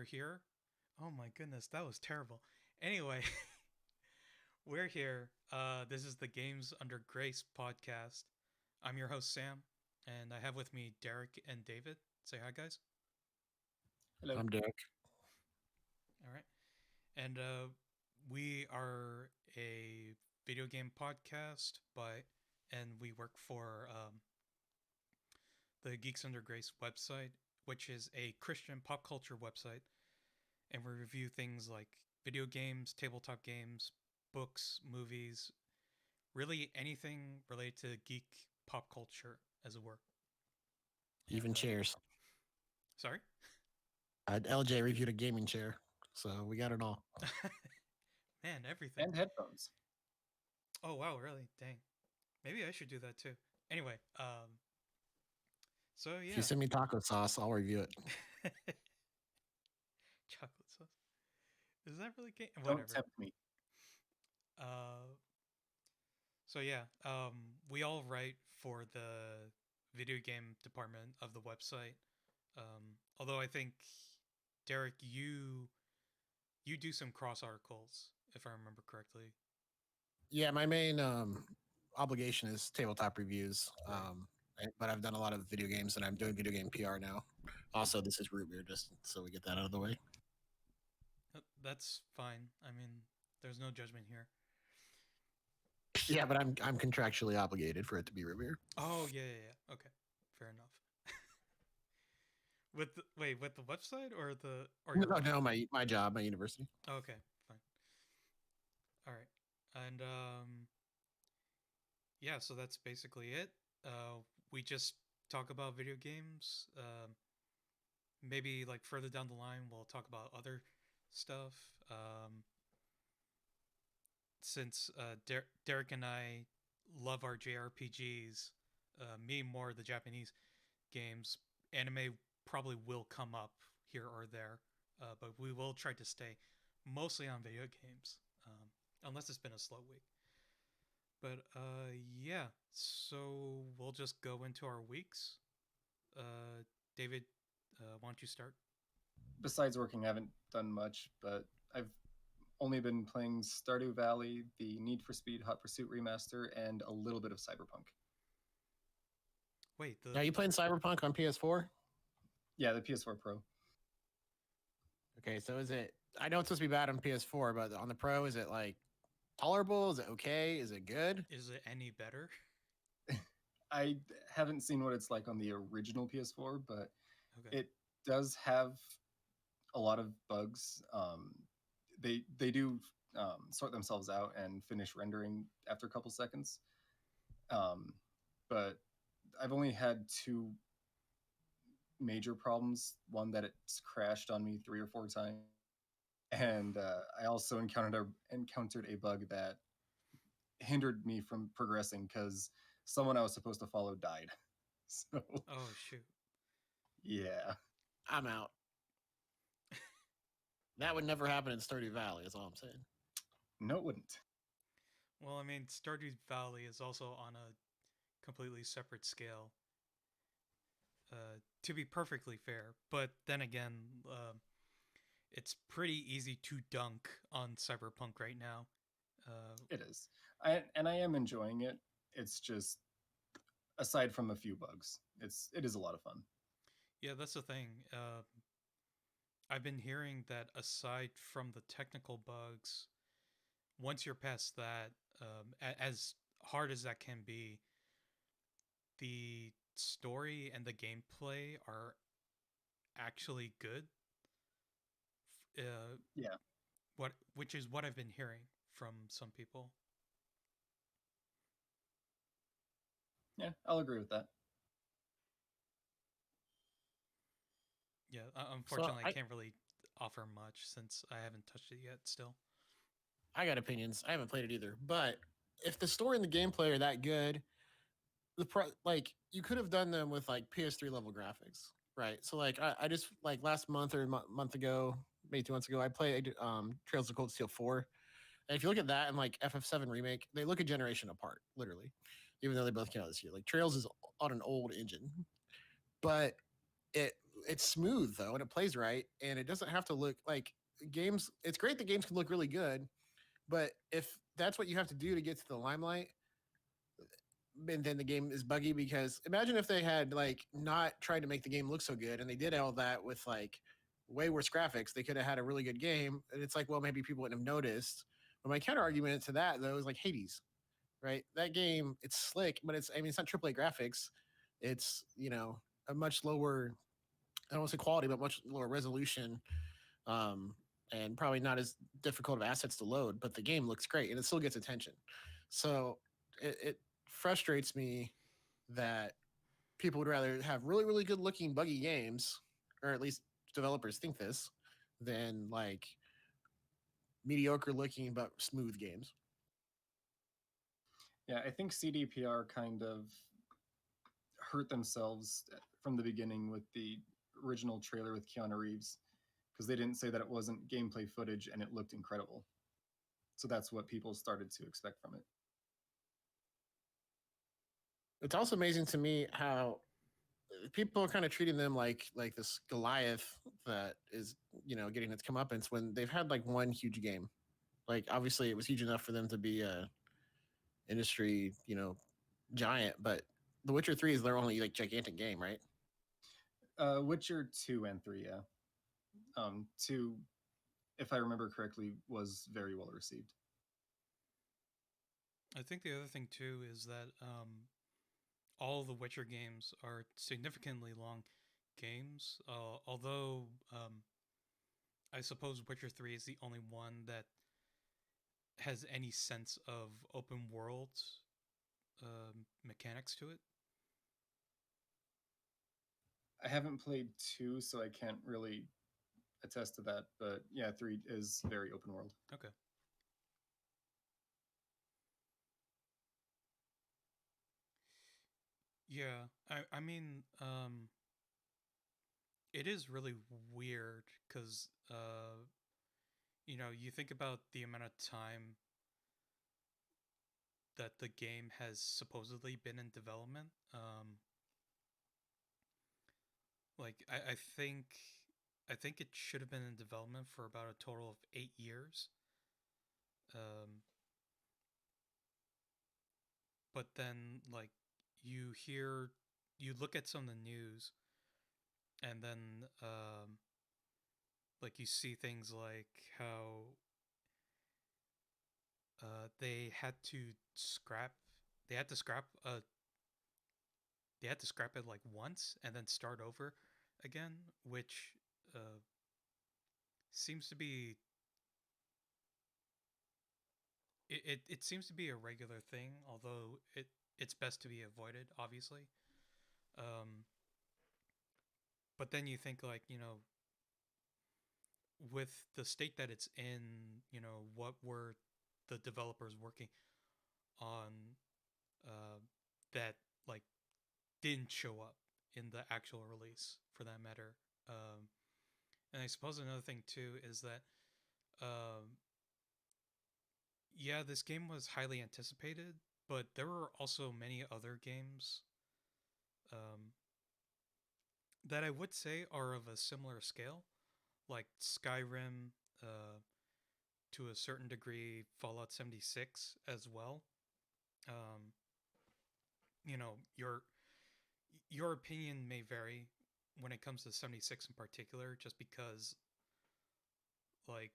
we're here. Oh my goodness, that was terrible. Anyway, we're here. This is the Games Under Grace podcast. I'm your host, Sam, and I have with me Derek and David. Say hi, guys. Hello. I'm Derek. All right. And we are a video game podcast, and we work for the Geeks Under Grace website, which is a Christian pop culture website, and we review things like video games, tabletop games, books, movies, really anything related to geek pop culture, as it were. Even And, chairs. Sorry? LJ reviewed a gaming chair, so we got it all. Man, everything. And headphones. Oh, wow, really? Dang. Maybe I should do that too. Anyway, so yeah. If you send me taco sauce, I'll review it. Chocolate sauce. Is that really game? Don't Whatever. tempt me. So yeah, we all write for the video game department of the website. Although I think Derek, you do some cross articles, if I remember correctly. Yeah, my main obligation is tabletop reviews. But I've done a lot of video games, and I'm doing video game PR now. Also, this is root beer, just so we get that out of the way. That's fine. I mean, there's no judgment here. Yeah, but I'm contractually obligated for it to be root beer. Oh yeah. Okay, fair enough. with the website or No, my job, my university. Oh, okay, fine. All right, and yeah, so that's basically it. We just talk about video games. Maybe like further down the line, we'll talk about other stuff. Since Derek and I love our JRPGs, me more the Japanese games, anime probably will come up here or there, but we will try to stay mostly on video games, unless it's been a slow week. But yeah, so we'll just go into our weeks. David, why don't you start? Besides working, I haven't done much, but I've only been playing Stardew Valley, the Need for Speed Hot Pursuit remaster, and a little bit of Cyberpunk. Wait, Are you playing Cyberpunk on PS4? Yeah, the PS4 Pro. Okay, so is it? I know it's supposed to be bad on PS4, but on the Pro, is it like tolerable? Is it okay? Is it good? Is it any better? I haven't seen what it's like on the original PS4, but Okay. it does have a lot of bugs. They do sort themselves out and finish rendering after a couple seconds. But I've only had two major problems. One that it's crashed on me 3 or 4 times, and I also encountered a bug that hindered me from progressing because someone I was supposed to follow died. So Oh shoot. yeah, I'm out. That would never happen in Stardew Valley, is all I'm saying. no, it wouldn't. Well, I mean, Stardew Valley is also on a completely separate scale. To be perfectly fair, but then again, it's pretty easy to dunk on Cyberpunk right now. It is. I am enjoying it. It's just, aside from a few bugs, it is a lot of fun. Yeah, that's the thing. I've been hearing that aside from the technical bugs, once you're past that, as hard as that can be, the story and the gameplay are actually good. Yeah. Which is what I've been hearing from some people. Yeah, I'll agree with that. Yeah, unfortunately, I can't really offer much since I haven't touched it yet still. I got opinions. I haven't played it either. But if the story and the gameplay are that good, you could have done them with like PS3 level graphics, right? So like I just like last month or month ago, maybe 2 months ago, I played Trails of Cold Steel 4. And if you look at that and like FF7 remake, they look a generation apart, literally, even though they both came out this year. Like Trails is on an old engine, but it it's smooth though, and it plays right, and it doesn't have to look like games. It's great that games can look really good, but if that's what you have to do to get to the limelight, and then the game is buggy, because imagine if they had like not tried to make the game look so good and they did all that with like way worse graphics, they could have had a really good game. And it's like, well, maybe people wouldn't have noticed. But my counter argument to that though is like Hades, right? That game, it's slick, but it's, I mean, it's not AAA graphics. It's, you know, a much lower, I don't want to say quality, but much lower resolution, um, and probably not as difficult of assets to load. But the game looks great and it still gets attention. So it frustrates me that people would rather have really, really good looking buggy games, or at least developers think this, than like mediocre looking but smooth games. Yeah, I think CDPR kind of hurt themselves from the beginning with the original trailer with Keanu Reeves, because they didn't say that it wasn't gameplay footage and it looked incredible. So that's what people started to expect from it. It's also amazing to me how people are kind of treating them like this Goliath that is, you know, getting its comeuppance when they've had like one huge game. Like obviously it was huge enough for them to be a industry, you know, giant, but The Witcher 3 is their only like gigantic game, right? Witcher 2 and 3, yeah. 2, if I remember correctly, was very well received. I think the other thing too is that all the Witcher games are significantly long games. Although I suppose Witcher 3 is the only one that has any sense of open world mechanics to it. I haven't played 2, so I can't really attest to that. But yeah, 3 is very open world. Okay. Yeah, I mean, it is really weird because, you know, you think about the amount of time that the game has supposedly been in development. Like I think it should have been in development for about a total of 8 years. Um, but then like you hear, you look at some of the news, and then like you see things like how they had to scrap, they had to scrap they had to scrap it like once and then start over again, which uh, seems to be it seems to be a regular thing, although it's best to be avoided, obviously. Um, but then you think like, you know, with the state that it's in, you know, what were the developers working on uh, that like didn't show up in the actual release, for that matter. And I suppose another thing too is that yeah, this game was highly anticipated, but there were also many other games um, that I would say are of a similar scale, like Skyrim, to a certain degree, Fallout 76 as well. Um, you know, your opinion may vary when it comes to 76 in particular, just because, like,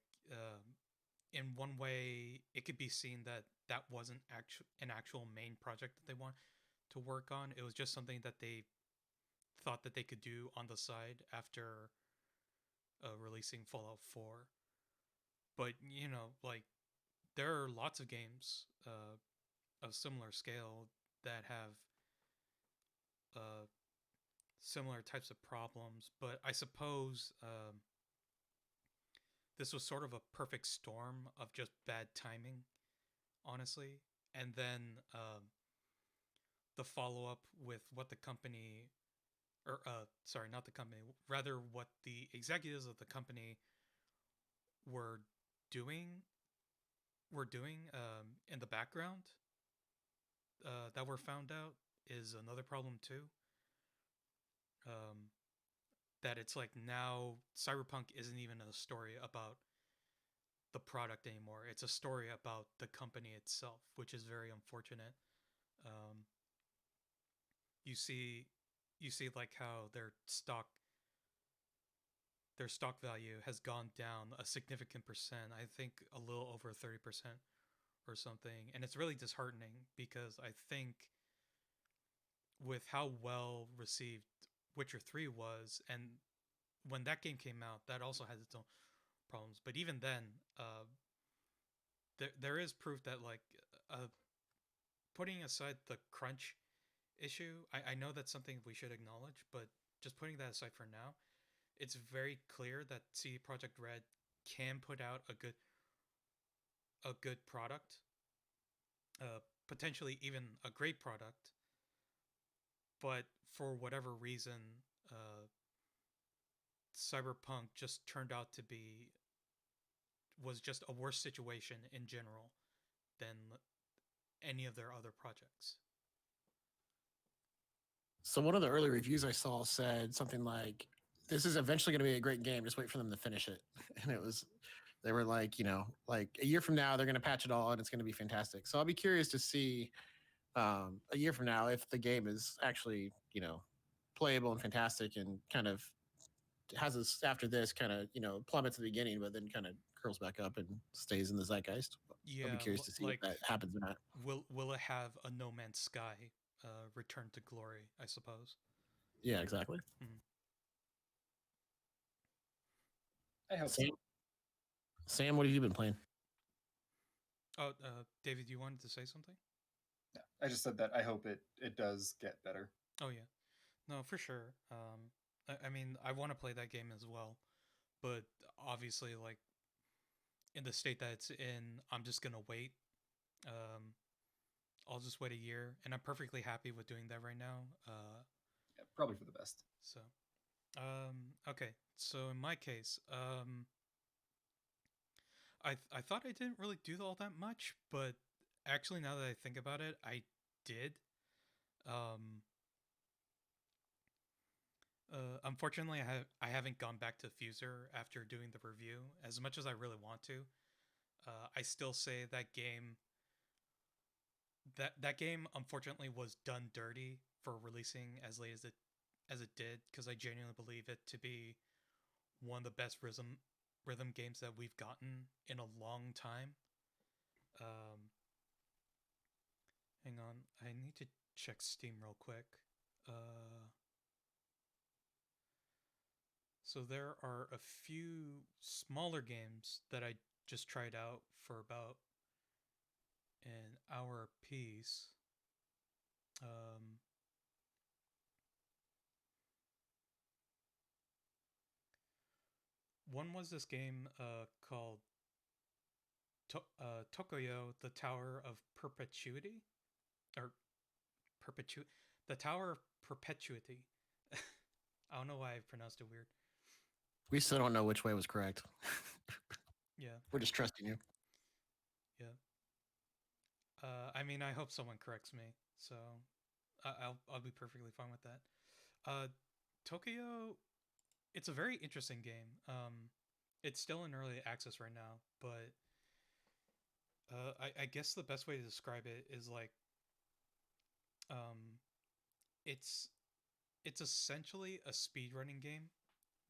in one way, it could be seen that that wasn't an actual main project that they want to work on. It was just something that they thought that they could do on the side after releasing Fallout 4. But you know, like there are lots of games of similar scale that have uh, similar types of problems. But I suppose this was sort of a perfect storm of just bad timing, honestly. And then the follow up with what the company, or sorry, not the company, rather what the executives of the company were doing in the background that were found out is another problem too. Um, that it's like now Cyberpunk isn't even a story about the product anymore. It's a story about the company itself, which is very unfortunate. Um, you see, you see like how their stock value has gone down a significant percent. I think a little over 30% or something, and it's really disheartening because I think with how well received Witcher 3 was, and when that game came out, that also had its own problems. But even then, there is proof that like uh, putting aside the crunch issue, I know that's something we should acknowledge, but just putting that aside for now, it's very clear that CD Projekt Red can put out a good product, potentially even a great product, but for whatever reason, uh, Cyberpunk just turned out to be was just a worse situation in general than any of their other projects. So one of the early reviews I saw said something like, "This is eventually going to be a great game. Just wait for them to finish it." And it was, they were like, like a year from now they're going to patch it all and it's going to be fantastic. So I'll be curious to see a year from now if the game is actually playable and fantastic and kind of has this after this kind of plummets at the beginning, but then kind of curls back up and stays in the zeitgeist. I'll be Yeah, curious to see if like that happens or not. will it have a No Man's Sky return to glory? I suppose. Yeah, exactly. Hmm. I hope Sam, so. Sam, what have you been playing? Oh, David, you wanted to say something? Yeah, I just said that I hope it does get better. Oh yeah, no, for sure. I mean, I want to play that game as well, but obviously, like in the state that it's in, I'm just gonna wait. Um, I'll just wait a year, and I'm perfectly happy with doing that right now. Yeah, probably for the best. So, okay. So in my case, I thought I didn't really do all that much, but actually, now that I think about it, I did. Um, Unfortunately, I haven't gone back to Fuser after doing the review. As much as I really want to, I still say that game unfortunately was done dirty for releasing as late as it did, because I genuinely believe it to be one of the best rhythm games that we've gotten in a long time. Um, Hang on, I need to check Steam real quick. Uh, so there are a few smaller games that I just tried out for about an hour apiece. Um, One was this game called Tokoyo, the Tower of Perpetuity, or the Tower of Perpetuity. I don't know why I pronounced it weird. We still don't know which way was correct. Yeah, We're just trusting you. yeah. I mean, I hope someone corrects me, so I'll be perfectly fine with that. Uh, Tokyo, it's a very interesting game. It's still in early access right now, but I guess the best way to describe it is like um, it's it's essentially a speedrunning game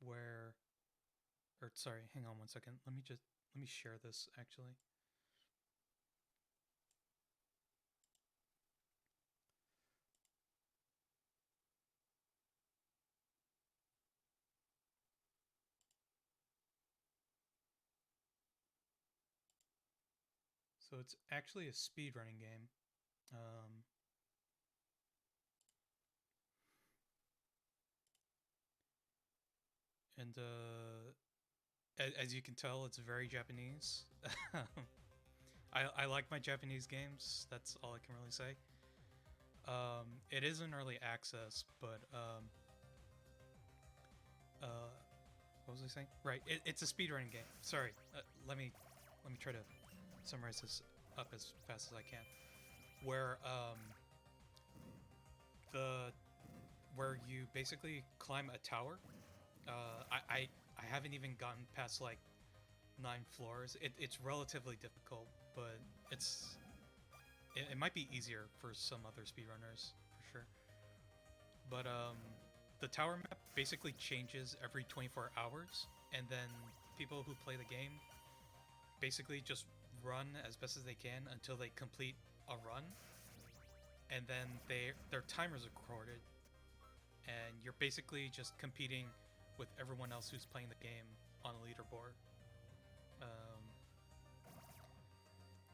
where, or sorry, hang on one second. Let me share this actually. So it's actually a speedrunning game. Um, and as you can tell, it's very Japanese. I like my Japanese games. That's all I can really say. It is in early access, but uh, what was I saying? Right, it's a speedrunning game. Sorry, let me try to summarize this up as fast as I can. Where the where you basically climb a tower, I haven't even gotten past like 9 floors. It's relatively difficult, but it might be easier for some other speedrunners for sure. But the tower map basically changes every 24 hours, and then people who play the game basically just run as best as they can until they complete a run, and then their timers are recorded, and you're basically just competing with everyone else who's playing the game on a leaderboard. Um,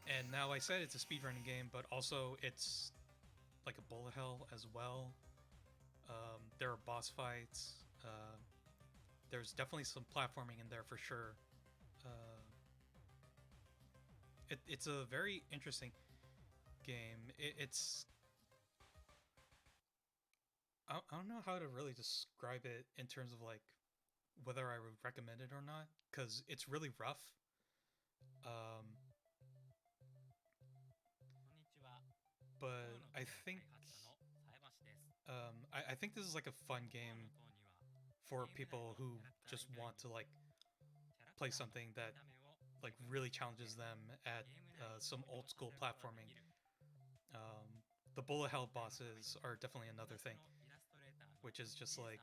and now I said it's a speedrunning game, but also it's like a bullet hell as well. There are boss fights. There's definitely some platforming in there for sure. Uh, it's a very interesting game. It's I don't know how to really describe it in terms of like whether I would recommend it or not, because it's really rough. Um, but I think this is like a fun game for people who just want to like play something that like really challenges them at some old school platforming. The bullet hell bosses are definitely another thing, which is just like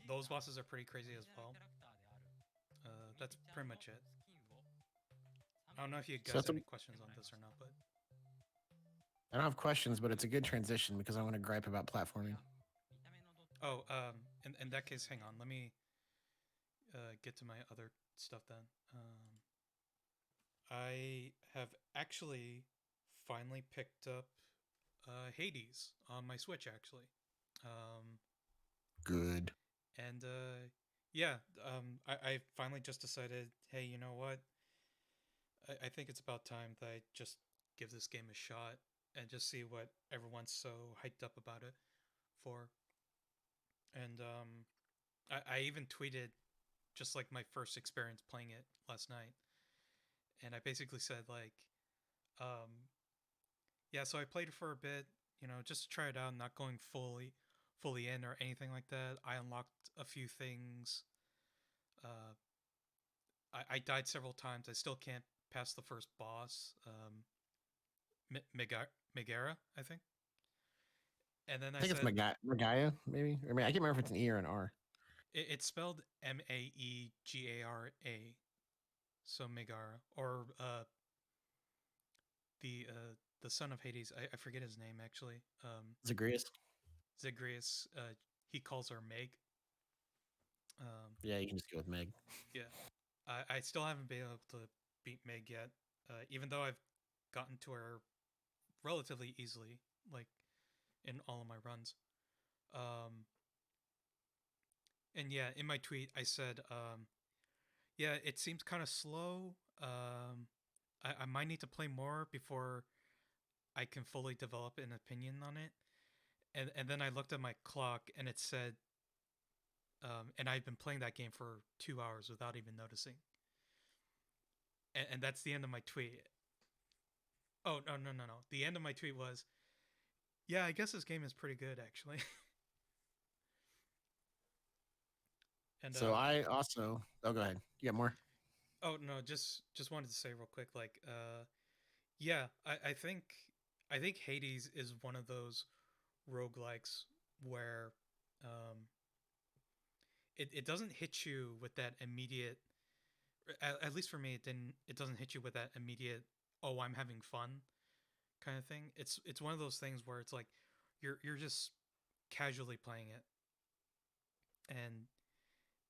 those bosses are pretty crazy as well. That's pretty much it. I don't know if you So guys that's have a, any questions on this or not, but I don't have questions, but it's a good transition because I want to gripe about platforming. oh, in that case, hang on. Let me get to my other stuff then. I have actually finally picked up Hades on my Switch, actually. Um, Good. and yeah, I finally just decided, hey, you know what? I think it's about time that I just give this game a shot and just see what everyone's so hyped up about it for. And I even tweeted just like my first experience playing it last night, and I basically said like, um, yeah, so I played it for a bit, just to try it out, not going fully in or anything like that. I unlocked a few things. Uh, I died several times. I still can't pass the first boss, Megara, I think. And then I I think it's said Magaya, maybe. I mean, I can't remember if it's an E or an R. it's spelled Maegara, so Megara, or the son of Hades. I forget his name actually. Zagreus. Zagreus. He calls her Meg. Um, Yeah, you can just go with Meg. yeah, I still haven't been able to beat Meg yet, even though I've gotten to her relatively easily, like in all of my runs. Um, and yeah, in my tweet I said, yeah, it seems kind of slow. I might need to play more before I can fully develop an opinion on it. And then I looked at my clock and it said, and I've been playing that game for 2 hours without even noticing. And that's the end of my tweet. Oh no! The end of my tweet was, yeah, I guess this game is pretty good actually. and So I also. Oh, go ahead. You got more? oh no, just wanted to say real quick, like, yeah, I think Hades is one of those roguelikes where um, it doesn't hit you with that immediate. At least for me, it doesn't hit you with that immediate. Oh, I'm having fun kind of thing. It's one of those things where it's like you're just casually playing it,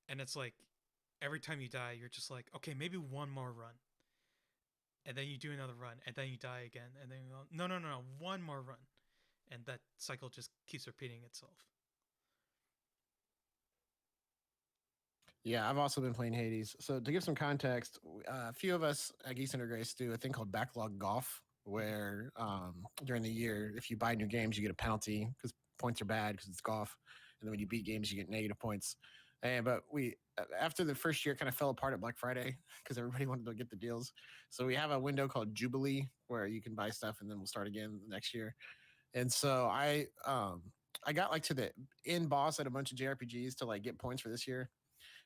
and it's like every time you die, you're just like, okay, maybe one more run, and then you do another run, and then you die again, and then you go, no, one more run, and that cycle just keeps repeating itself. Yeah, I've also been playing Hades. So to give some context, a few of us at Geese Under Grace do a thing called backlog golf, where during the year, if you buy new games, you get a penalty because points are bad because it's golf, and then when you beat games, you get negative points. And but we after the first year kind of fell apart at Black Friday because everybody wanted to get the deals. So we have a window called Jubilee where you can buy stuff and then we'll start again the next year. And so I got like to the end boss at a bunch of JRPGs to like get points for this year,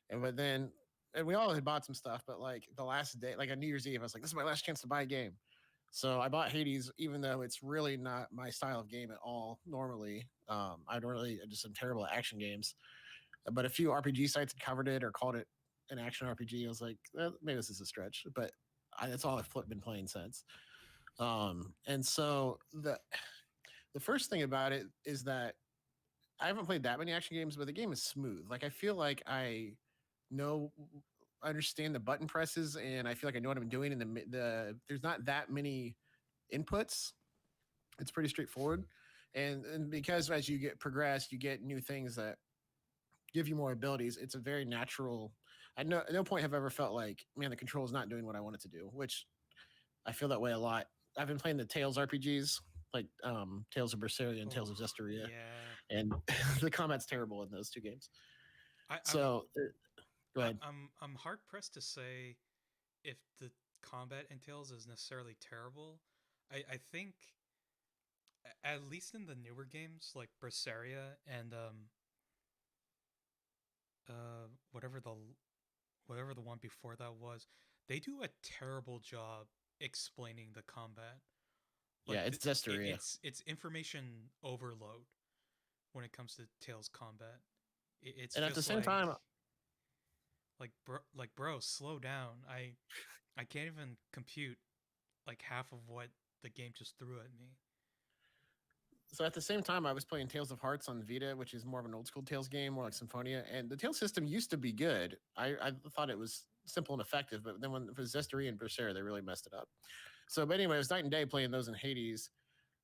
and but then and we all had bought some stuff, but like the last day, like on New Year's Eve, I was like, this is my last chance to buy a game. So I bought Hades, even though it's really not my style of game at all. Normally, I just am terrible at action games. But a few RPG sites had covered it or called it an action RPG. I was like, maybe this is a stretch, but that's all I've been playing since. And so the first thing about it is that I haven't played that many action games, but the game is smooth. Like I feel like know understand the button presses, and I feel like I know what I'm doing. And there's not that many inputs. It's pretty straightforward, and because as you get progressed, you get new things that give you more abilities. It's a very natural. At no point have I ever felt like, man, the control is not doing what I want it to do, which I feel that way a lot. I've been playing the Tales RPGs, like Tales of Berseria and Oh, Tales of Zestiria, yeah. and the combat's terrible in those two games. I, I'm So, go ahead. I'm hard pressed to say if the combat entails is necessarily terrible. I think at least in the newer games like Berseria and whatever the one before that was, they do a terrible job explaining the combat. Yeah, it's Zestiria. It's information overload when it comes to Tails combat. It's And at the just same time, bro, slow down. I can't even compute like half of what the game just threw at me. I was playing Tales of Hearts on Vita, which is more of an old school Tales game, more like Symphonia. And the Tales system used to be good. I thought it was simple and effective, but then when it was Zestiria and Berseria, they really messed it up. So, but anyway, it was night and day playing those in Hades.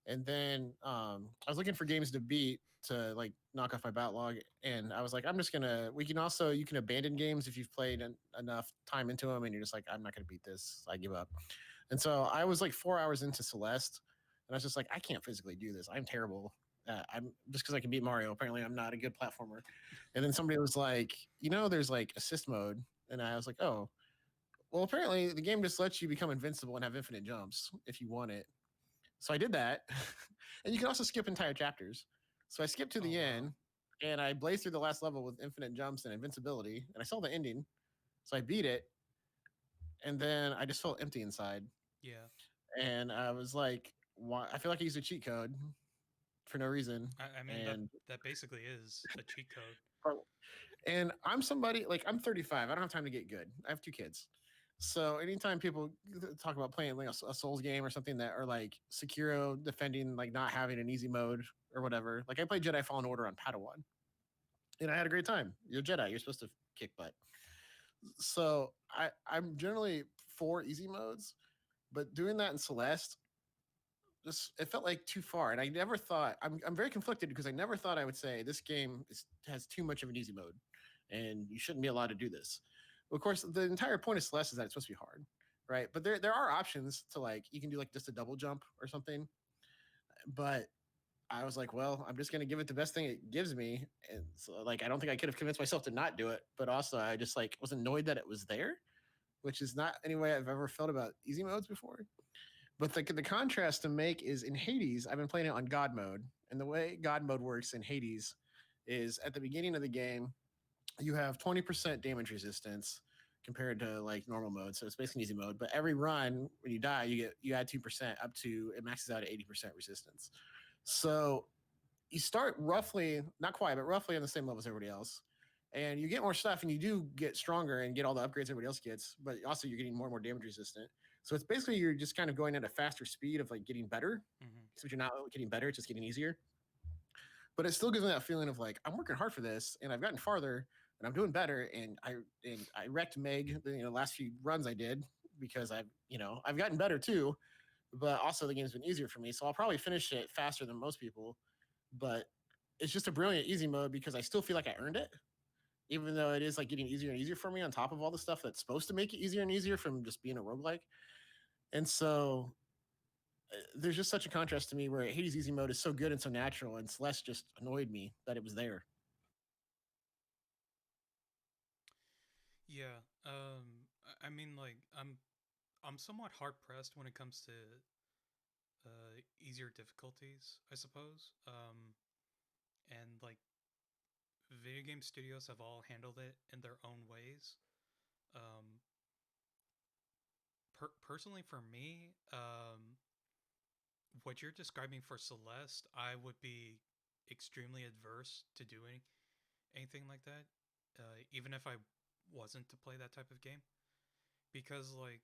And then I was looking for games to beat to like knock off my backlog, and I was like, I'm just gonna. You can abandon games if you've played enough time into them, and you're just like, I'm not gonna beat this. I give up. And so I was like 4 hours into Celeste, and I was just like, I can't physically do this. I'm terrible. I'm just because I can beat Mario. Apparently, I'm not a good platformer. And then somebody was like, there's like assist mode, and I was like, oh, well, apparently the game just lets you become invincible and have infinite jumps if you want it. So I did that. And you can also skip entire chapters. So I skipped to Oh the wow. end and I blazed through the last level with infinite jumps and invincibility. And I saw the ending. So I beat it. And then I just felt empty inside. Yeah. And I was like, why? I feel like I used a cheat code for no reason. I mean And that basically is a cheat code. and I'm somebody like I'm 35. I don't have time to get good. I have two kids. So anytime people talk about playing like a Souls game or something that are like Sekiro defending like not having an easy mode or whatever, like I played Jedi Fallen Order on Padawan, and I had a great time. You're Jedi. You're supposed to kick butt. So I'm generally for easy modes, but doing that in Celeste, just it felt like too far. And I never thought I'm very conflicted because I never thought I would say this game has too much of an easy mode, and you shouldn't be allowed to do this. Of course, the entire point of Celeste is that it's supposed to be hard, right? But there are options to like you can do like just a double jump or something. But I was like, well, I'm just gonna give it the best thing it gives me, and so like I don't think I could have convinced myself to not do it. But also, I just like was annoyed that it was there, which is not any way I've ever felt about easy modes before. But the contrast to make is in Hades, I've been playing it on God mode. And the way God mode works in Hades is at the beginning of the game, you have 20% damage resistance compared to like normal mode. So it's basically easy mode. But every run, when you die, you add 2% up to it maxes out at 80% resistance. So you start roughly, not quite, but roughly on the same level as everybody else. And you get more stuff and you do get stronger and get all the upgrades everybody else gets, but also you're getting more and more damage resistant. So it's basically you're just kind of going at a faster speed of like getting better. Mm-hmm. So you're not getting better, it's just getting easier. But it still gives me that feeling of like I'm working hard for this and I've gotten farther and I'm doing better. And I wrecked Meg the last few runs I did because I've gotten better too. But also the game's been easier for me. So I'll probably finish it faster than most people. But it's just a brilliant easy mode because I still feel like I earned it even though it is like getting easier and easier for me on top of all the stuff that's supposed to make it easier and easier from just being a roguelike. And so there's just such a contrast to me where Hades easy mode is so good and so natural, and Celeste just annoyed me that it was there. Yeah. I mean like I'm somewhat hard pressed when it comes to easier difficulties, I suppose. and like video game studios have all handled it in their own ways. Um, personally, for me, what you're describing for Celeste, I would be extremely adverse to doing anything like that, even if I wasn't to play that type of game, because like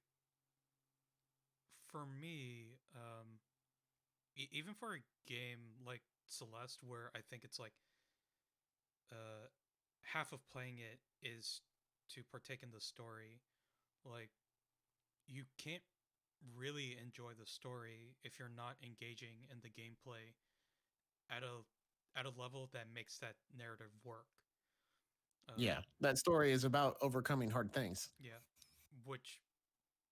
for me, even for a game like Celeste, where I think it's like uh, half of playing it is to partake in the story, like you can't really enjoy the story if you're not engaging in the gameplay at a level that makes that narrative work. Yeah, Um, that story is about overcoming hard things. yeah, which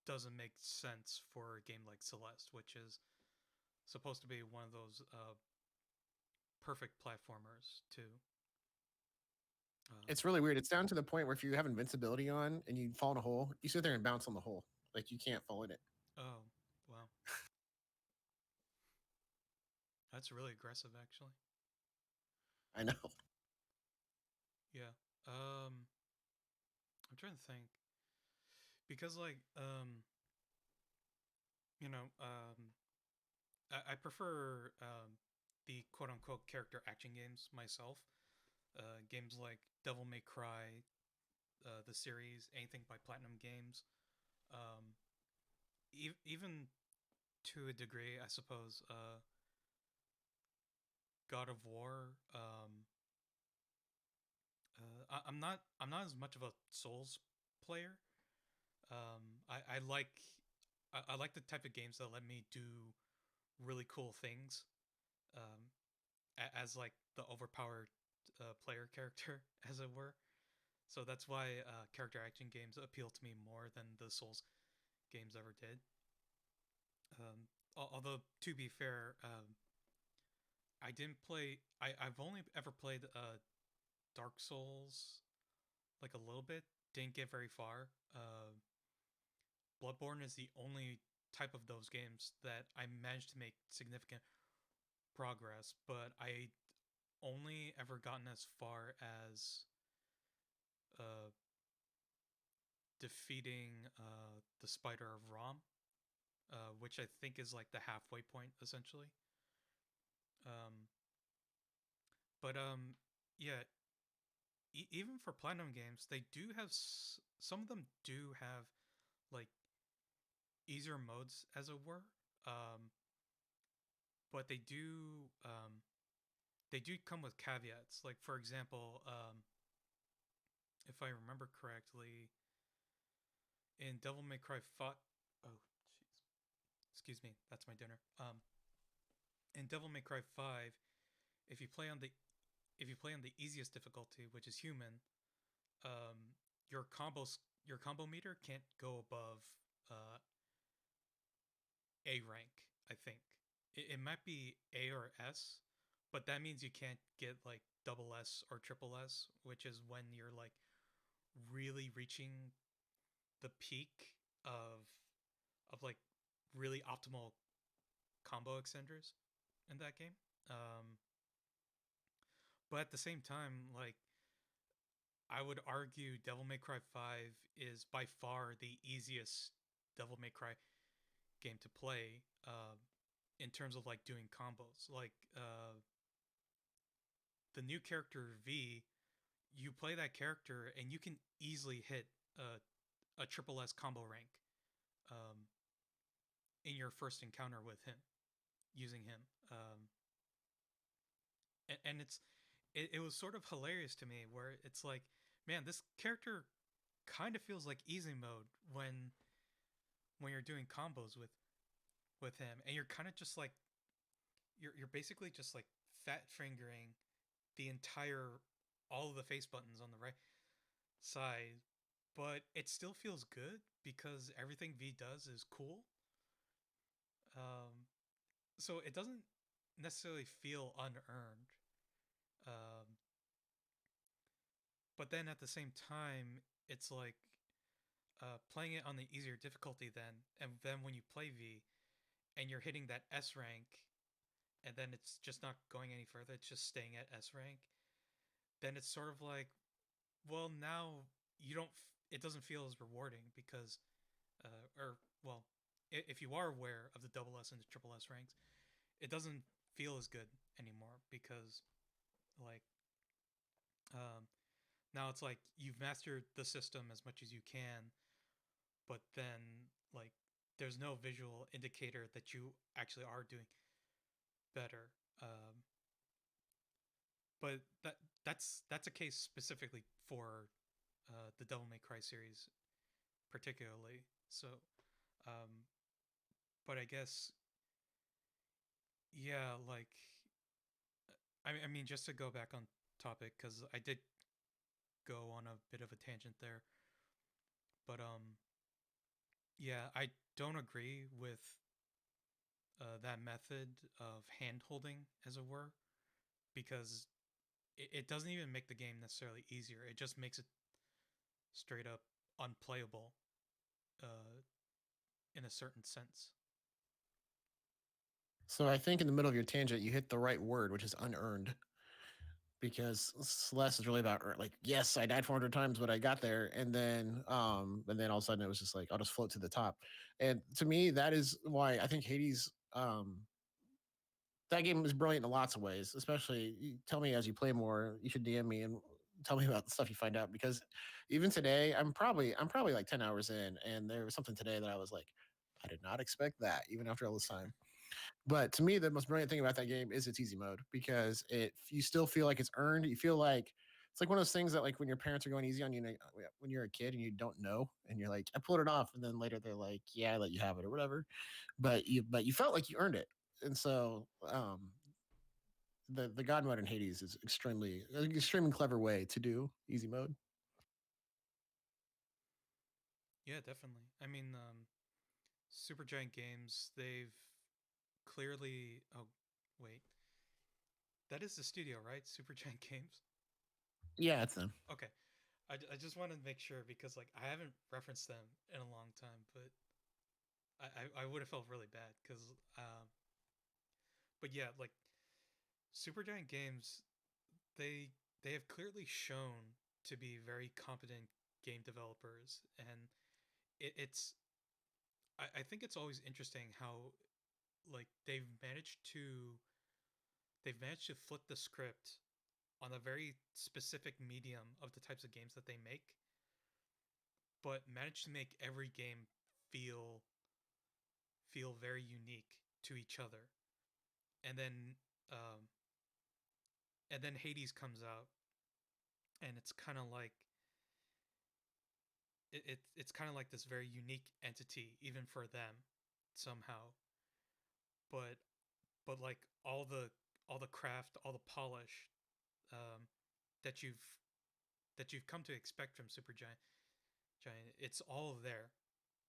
doesn't make sense for a game like Celeste, which is supposed to be one of those perfect platformers too. It's really weird. It's down to the point where if you have invincibility on and you fall in a hole, you sit there and bounce on the hole. Like you can't fall in it. Oh, wow, that's really aggressive, actually. I know. Yeah. Um, I'm trying to think because like you know I prefer the quote unquote character action games myself. Games like Devil May Cry, the series, anything by Platinum Games. Um, even to a degree, I suppose. God of War. I'm not as much of a Souls player. I like I like the type of games that let me do really cool things. Um, as like the overpowered player character, as it were. So that's why character action games appeal to me more than the Souls games ever did. Although to be fair, I didn't play. I've only ever played Dark Souls like a little bit. Didn't get very far. Bloodborne is the only type of those games that I managed to make significant progress, but I only ever gotten as far as uh, defeating the Spider of Rom, which I think is like the halfway point essentially. Um, but yeah, even for Platinum games, they do have some of them do have like easier modes, as it were. Um, but they do come with caveats. Like for example, if I remember correctly, in Devil May Cry 5. Oh, jeez. Excuse me. That's my dinner. In Devil May Cry 5, if you play on the if you play on the easiest difficulty, which is human, um, your combo meter can't go above uh, A rank. I think it might be A or S, but that means you can't get like double S or triple S, which is when you're like really reaching the peak of like really optimal combo extenders in that game. Um, but at the same time, like I would argue Devil May Cry 5 is by far the easiest Devil May Cry game to play in terms of like doing combos. Like the new character V, you play that character and you can easily hit a triple S combo rank um, in your first encounter with him, using him. And it was sort of hilarious to me where it's like, man, this character kind of feels like easy mode when you're doing combos with him, and you're kind of just like you're basically just like fat fingering the entire all of the face buttons on the right side, but it still feels good because everything V does is cool. Um, so it doesn't necessarily feel unearned. Um, but then at the same time, it's like playing it on the easier difficulty then, and then when you play V and you're hitting that S rank and then it's just not going any further, it's just staying at S rank, then it's sort of like, well, now you don't. It doesn't feel as rewarding because, or well, if you are aware of the double S and the triple S ranks, it doesn't feel as good anymore because, like, um, now it's like you've mastered the system as much as you can, but then like there's no visual indicator that you actually are doing better. But that's a case specifically for the Devil May Cry series, particularly. So, um, but I guess yeah, like I mean, just to go back on topic because I did go on a bit of a tangent there, but yeah, I don't agree with that method of hand holding, as it were, because it doesn't even make the game necessarily easier. It just makes it straight up unplayable uh, in a certain sense. So I think in the middle of your tangent, you hit the right word, which is unearned. Because Celeste is really about like, yes, I died 400 times, but I got there, and then all of a sudden it was just like I'll just float to the top. And to me, that is why I think Hades, that game is brilliant in lots of ways. Especially, you tell me as you play more, you should DM me and tell me about the stuff you find out because even today, I'm probably like 10 hours in, and there was something today that I was like, I did not expect that, even after all this time. But to me, the most brilliant thing about that game is its easy mode because it you still feel like it's earned. You feel like it's like one of those things that like when your parents are going easy on you when you're a kid and you don't know and you're like I pulled it off and then later they're like yeah I let you have it or whatever, but you felt like you earned it. And so the God mode in Hades is extremely clever way to do easy mode. Yeah, definitely. I mean, Supergiant Games, they've clearly. Oh, wait. That is the studio, right? Supergiant Games? Yeah, it's them. Okay. I just wanted to make sure because, like, I haven't referenced them in a long time, but I would have felt really bad because, but yeah, like, Supergiant Games, they they have clearly shown to be very competent game developers, and it's I think it's always interesting how like they've managed to flip the script on a very specific medium of the types of games that they make, but managed to make every game feel feel very unique to each other. And then um, and then Hades comes out, and it's kind of like it's kind of like this very unique entity even for them somehow. But like all the craft, all the polish um, that you've come to expect from Giant, it's all there,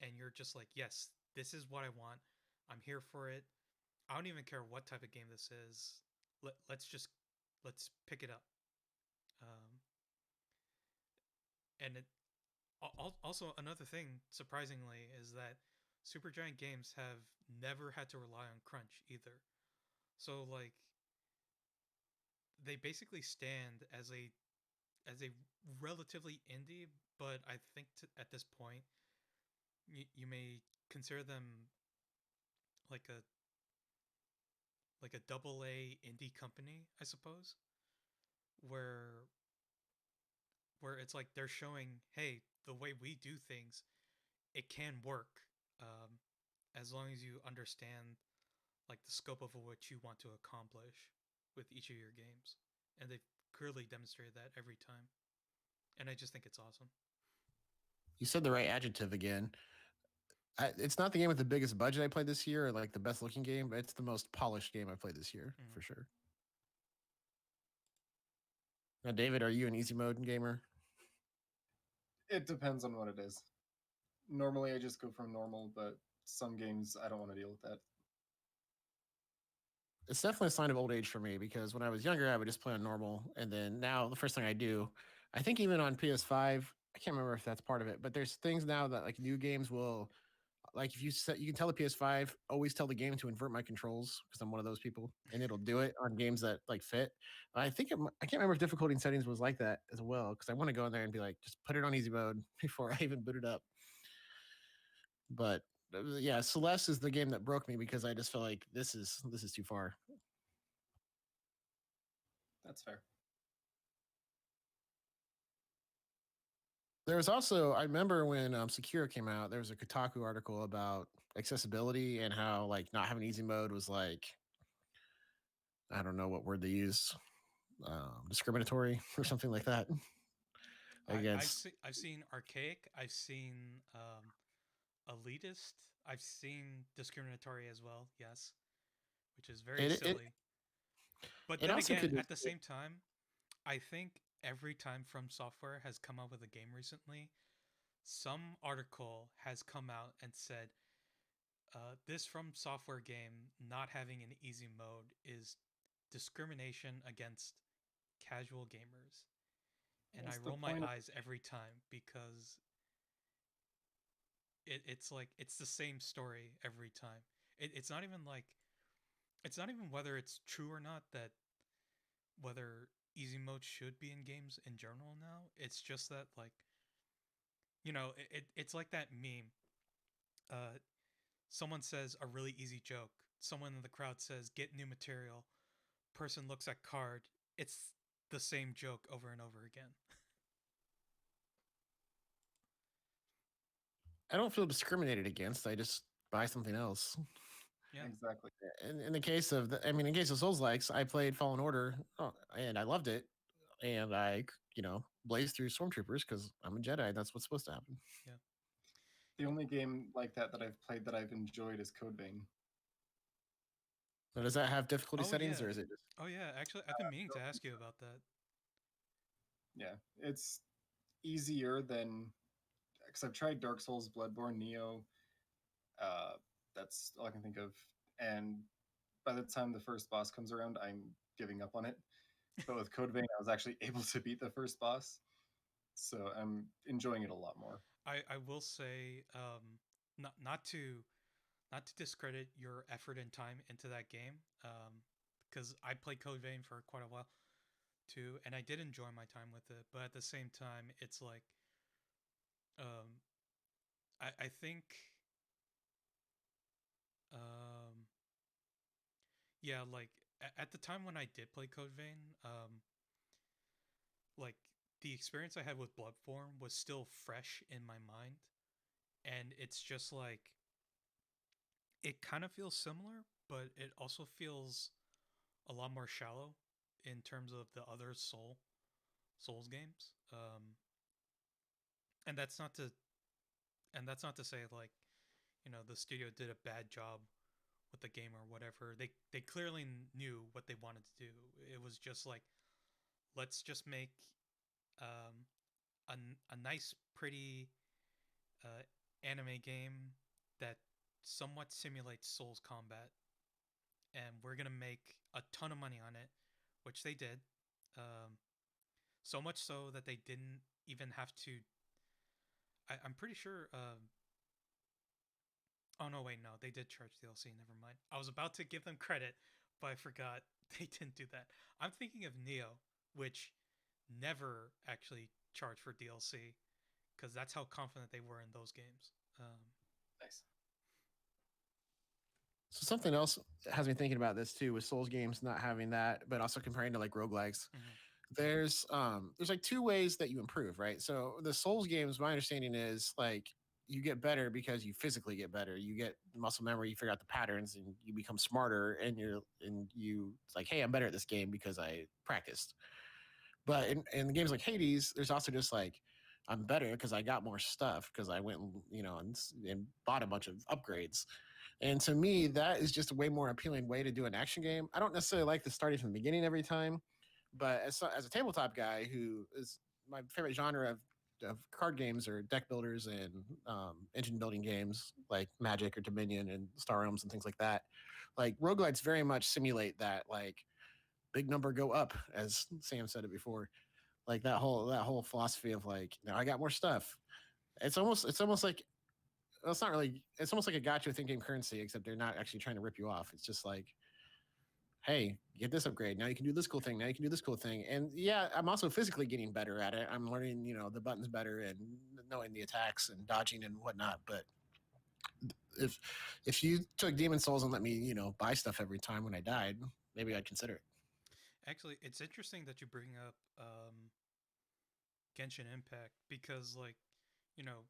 and you're just like, yes, this is what I want. I'm here for it. I don't even care what type of game this is. Let's pick it up. Um, and it also another thing surprisingly is that Supergiant Games have never had to rely on crunch either. So like they basically stand as a relatively indie, but I think at this point you may consider them like a double A indie company, I suppose, where it's like they're showing, hey, the way we do things, it can work, um, as long as you understand like the scope of what you want to accomplish with each of your games, and they've clearly demonstrated that every time, and I just think it's awesome. You said the right adjective again. It's not the game with the biggest budget I played this year, or like the best looking game, but it's the most polished game I played this year Mm. for sure. Now, David, are you an easy mode gamer? It depends on what it is. Normally, I just go from normal, but some games I don't want to deal with that. It's definitely a sign of old age for me because when I was younger, I would just play on normal, and then now the first thing I do, I think even on PS5, I can't remember if that's part of it, but there's things now that like new games will like if you set, you can tell the PS5 always tell the game to invert my controls because I'm one of those people, and it'll do it on games that like fit. I think I can't remember if difficulty and settings was like that as well because I want to go in there and be like, just put it on easy mode before I even boot it up. But yeah, Celeste is the game that broke me because I just felt like this is too far. That's fair. There was also I remember when Secure came out, there was a Kotaku article about accessibility and how like not having easy mode was like I don't know what word they use, discriminatory or something like that against. I've seen archaic. I've seen elitist. I've seen discriminatory as well. Yes, which is very It it silly. But it then also again, could at the same time, I think every time From Software has come out with a game recently, some article has come out and said this From Software game not having an easy mode is discrimination against casual gamers. And I What's the roll my point? eyes every time because it's like it's the same story every time. It's not even like it's not even whether it's true or not that whether easy mode should be in games in general now. It's just that like it's like that meme. Uh, someone says a really easy joke. Someone in the crowd says get new material. Person looks at card. It's the same joke over and over again. I don't feel discriminated against. I just buy something else. Yeah. Exactly. In the case of I mean, in case of Souls likes, I played Fallen Order and I loved it, and I blazed through Stormtroopers because I'm a Jedi. And that's what's supposed to happen. Yeah. The only game like that that I've played that I've enjoyed is Code Vein. Now, does that have difficulty Oh settings yeah. or is it just Oh yeah. Actually, I've been meaning to ask you about that. Yeah, it's easier than because I've tried Dark Souls, Bloodborne, Neo. Uh, that's all I can think of. And by the time the first boss comes around, I'm giving up on it. But with Code Vein, I was actually able to beat the first boss, so I'm enjoying it a lot more. I will say not to discredit your effort and time into that game because I played Code Vein for quite a while too, and I did enjoy my time with it. But at the same time, it's like um, I think um, yeah, like at the time when I did play Code Vein, like the experience I had with Bloodborne was still fresh in my mind, and it's just like it kind of feels similar, but it also feels a lot more shallow in terms of the other Souls games. And that's not to say like the studio did a bad job with the game or whatever. They clearly knew what they wanted to do. It was just like let's just make um, a nice, pretty uh, anime game that somewhat simulates Souls combat, and we're gonna make a ton of money on it, which they did. Um, so much so that they didn't even have to. I'm pretty sure. Oh no, wait, no, they did charge DLC. Never mind. I was about to give them credit, but I forgot they didn't do that. I'm thinking of Neo, which never actually charged for DLC because that's how confident they were in those games. Nice. so something else has me thinking about this too with Souls games not having that, but also comparing to like roguelikes. Mhm. There's like two ways that you improve, right? So the Souls games, my understanding is like you get better because you physically get better. You get muscle memory, you figure out the patterns, and you become smarter. And it's like, hey, I'm better at this game because I practiced. But in the games like Hades, there's also just like I'm better because I got more stuff because I went and bought a bunch of upgrades. And to me, that is just a way more appealing way to do an action game. I don't necessarily like the starting from the beginning every time, but as a tabletop guy who is my favorite genre of card games or deck builders and engine building games like Magic or Dominion and Star Realms and things like that, like roguelites very much simulate that like big number go up, as Sam said it before. Like that whole philosophy of like, now I got more stuff. It's almost like well, it's not really. It's almost like a gotcha with in-game currency, except they're not actually trying to rip you off. It's just like, hey, get this upgrade. Now you can do this cool thing. Now you can do this cool thing. And yeah, I'm also physically getting better at it. I'm learning, the buttons better and knowing the attacks and dodging and whatnot. But if if you took Demon Souls and let me, buy stuff every time when I died, maybe I'd consider it. Actually, it's interesting that you bring up Genshin Impact because, like, you know,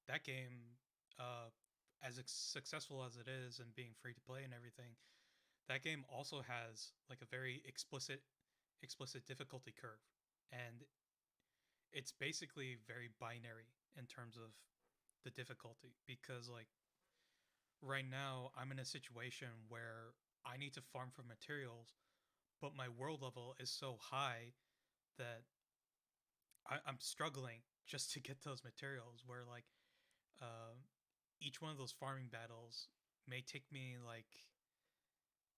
that game, uh, as successful as it is and being free to play and everything, that game also has like a very explicit difficulty curve, and it's basically very binary in terms of the difficulty because, like, right now I'm in a situation where I need to farm for materials, but my world level is so high that I'm struggling just to get those materials. Where, like, uh, each one of those farming battles may take me like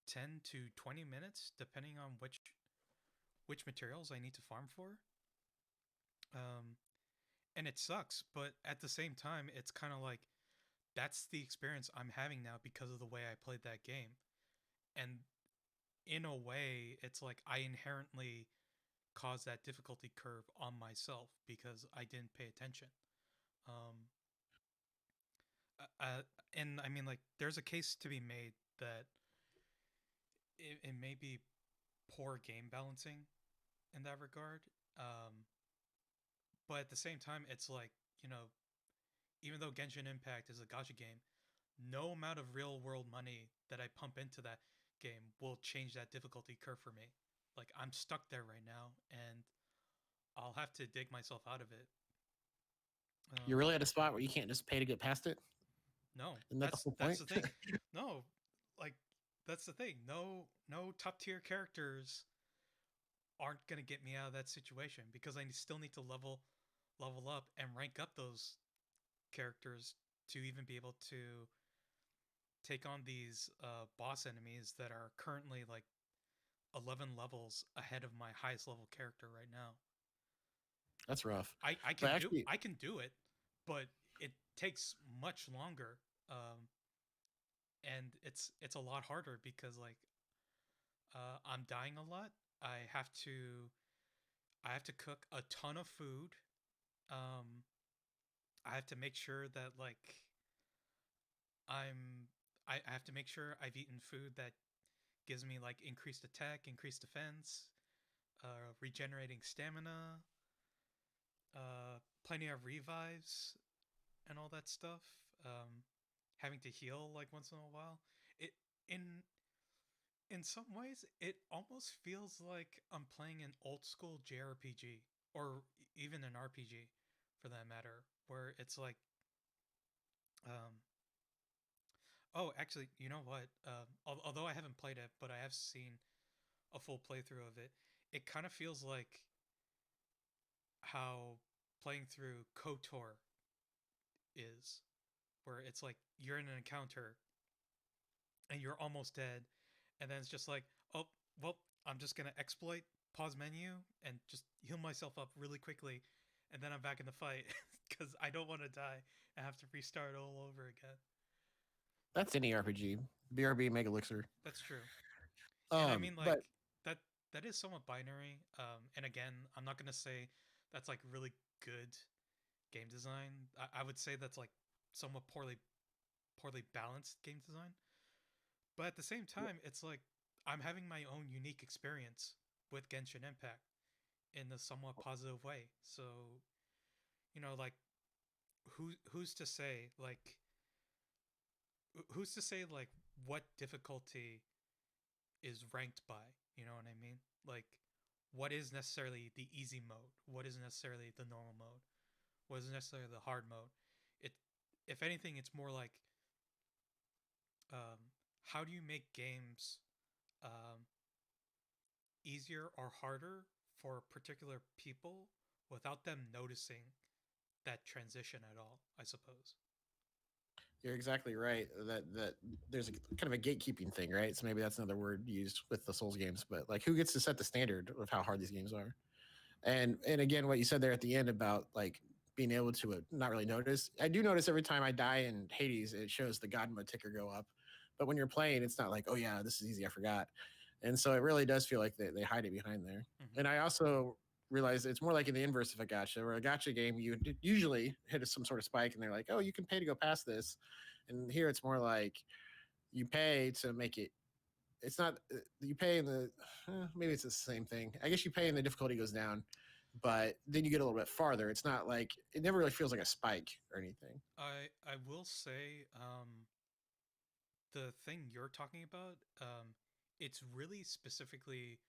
10 to 20 minutes, depending on which materials I need to farm for. Um, and it sucks, but at the same time, it's kind of like that's the experience I'm having now because of the way I played that game. And in a way, it's like I inherently caused that difficulty curve on myself because I didn't pay attention. Um, uh, and I mean, like, there's a case to be made that it may be poor game balancing in that regard. Um, but at the same time, it's like, you know, even though Genshin Impact is a gacha game, no amount of real world money that I pump into that game will change that difficulty curve for me. Like, I'm stuck there right now, and I'll have to dig myself out of it. You're Um, really at a spot where you can't just pay to get past it. no, Isn't that the whole that's point? the thing. No, like, that's the thing. No top tier characters aren't gonna get me out of that situation because I still need to level up and rank up those characters to even be able to take on these boss enemies that are currently like 11 levels ahead of my highest level character right now. That's rough. I But can do actually, I can do it, but it takes much longer. And it's a lot harder because, like, I'm dying a lot. I have to I have to cook a ton of food. Um, I have to make sure that, like, I'm I have to make sure I've eaten food that gives me like increased attack, increased defense, regenerating stamina, plenty of revives, and all that stuff. Um, Having to heal like once in a while. It in in some ways it almost feels like I'm playing an old school JRPG or even an RPG for that matter, where it's like, um, oh, actually, you know what? Although I haven't played it, but I have seen a full playthrough of it. It kind of feels like how playing through KOTOR is, where it's like you're in an encounter and you're almost dead, and then it's just like, oh, well, I'm just gonna exploit, pause menu, and just heal myself up really quickly, and then I'm back in the fight because I don't want to die and have to restart all over again. that's any RPG. BRB Mega Elixir. That's true. And I mean, like, But that that is somewhat binary. And again, I'm not gonna say that's like really good game design. I would say that's like somewhat poorly balanced game design. But at the same time, it's like I'm having my own unique experience with Genshin Impact in a somewhat positive way. So, like, who's to say, like, what difficulty is ranked by? You know what I mean? Like, what is necessarily the easy mode? What is necessarily the normal mode? What is necessarily the hard mode? It, if anything, it's more like, how do you make games um, easier or harder for particular people without them noticing that transition at all, I suppose. you're exactly right. That there's a kind of a gatekeeping thing, right? So maybe that's another word used with the Souls games. But like, who gets to set the standard of how hard these games are? And again, what you said there at the end about like being able to not really notice. I do notice every time I die in Hades, it shows the God mode ticker go up. But when you're playing, it's not like, oh yeah, this is easy, I forgot. And so it really does feel like they hide it behind there. Mm-hmm. And I also realize it's more like in the inverse of a gacha, where a gacha game, you usually hit some sort of spike and they're like, oh, you can pay to go past this. And here it's more like you pay to make it. It's not, you pay in the, maybe it's the same thing. I guess you pay and the difficulty goes down, but then you get a little bit farther. It's not like, it never really feels like a spike or anything. I will say, the thing you're talking about, it's really specifically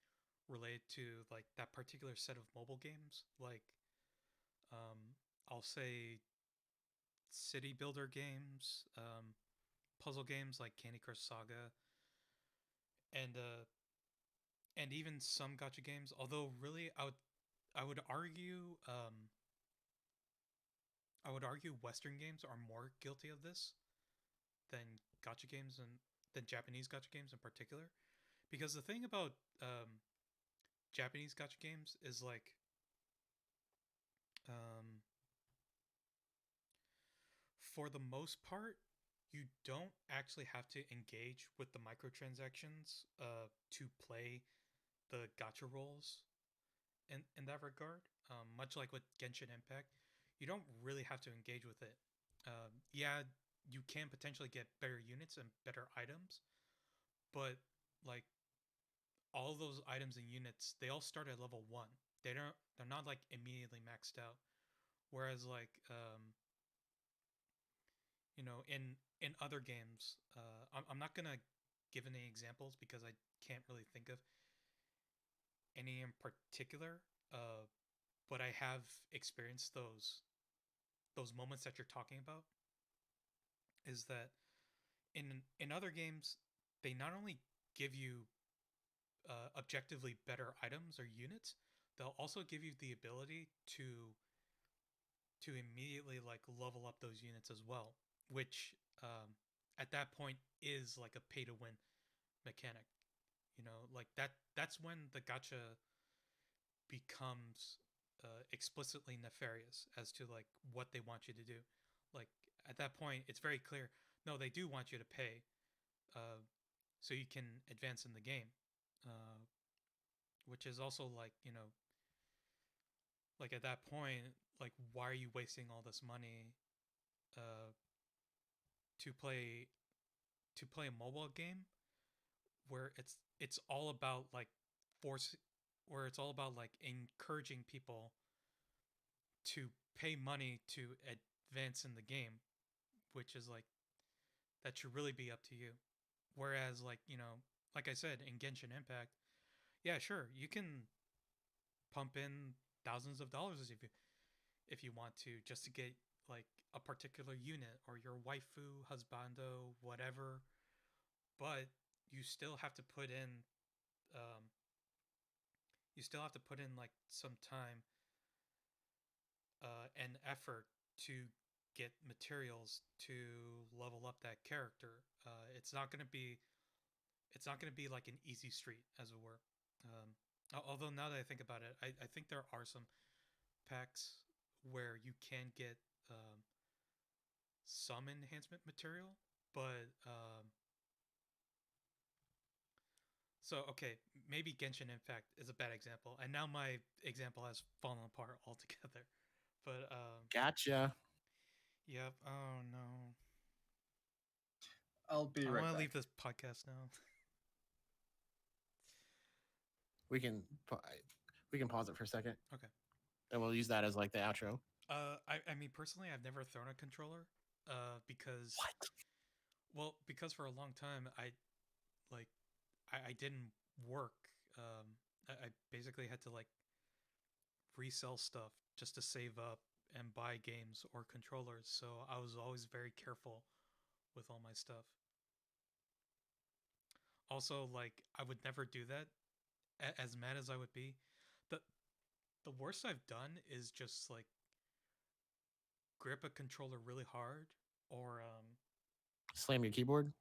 related to like that particular set of mobile games. Like, I'll say city builder games, puzzle games like Candy Crush Saga, and even some gotcha games. Although really, I would argue Western games are more guilty of this than gotcha games and than Japanese gotcha games in particular. Because the thing about Japanese gotcha games is like, um, for the most part, you don't actually have to engage with the microtransactions to play the gotcha roles in that regard. Much like with Genshin Impact, you don't really have to engage with it. Yeah, you can potentially get better units and better items, but like all those items and units, they all start at level 1. They're not like immediately maxed out. Whereas like in other games, I'm not gonna give any examples because I can't really think of any in particular. Uh, but I have experienced those moments that you're talking about. Is that in other games, they not only give you objectively better items or units, they'll also give you the ability to immediately like level up those units as well, which at that point is like a pay to win mechanic. Like that's when the gacha becomes explicitly nefarious as to like what they want you to do. Like at that point, it's very clear. No, they do want you to pay, uh, so you can advance in the game, uh, which is also like like at that point, like why are you wasting all this money uh, to play a mobile game where it's all about like force where it's all about like encouraging people to pay money to advance in the game, which is like that should really be up to you. Whereas like like I said in Genshin Impact, yeah, sure, you can pump in thousands of dollars if you want to just to get like a particular unit or your waifu, husbando, whatever, but you still have to put in um, like some time and effort to get materials to level up that character. It's not gonna be like an easy street, as it were. Although now that I think about it, I think there are some packs where you can get some enhancement material, but so okay, maybe Genshin Impact is a bad example, and now my example has fallen apart altogether. But Gotcha. yep. Oh no, I'll be I right want to back. leave this podcast now. We can we can pause it for a second, Okay. and we'll use that as like the outro. I mean personally, I've never thrown a controller, because What? because for a long time like I didn't work. I basically had to like resell stuff just to save up and buy games or controllers. So I was always very careful with all my stuff. Also, like I would never do that. As mad as I would be, the the worst I've done is just like grip a controller really hard, or Slam your keyboard?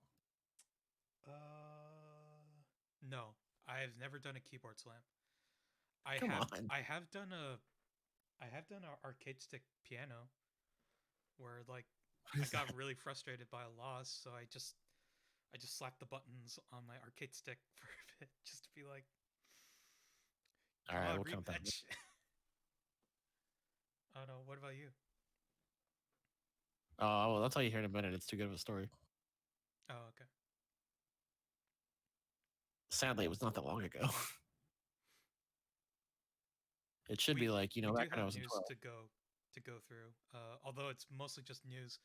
no, I have never done a keyboard slam. Come on. I have done I have done arcade stick piano, where like What I is got that? really frustrated by a loss, so I just slapped the buttons on my arcade stick for a bit, just to be like, All come right, on, we'll count that. rematch. I don't know. What about you? Oh, well, I'll tell you here in a minute. It's too good of a story. Oh, okay. Sadly, it was not that long ago. It should We be like, we back do when I have was in news 12. to go through. Although it's mostly just news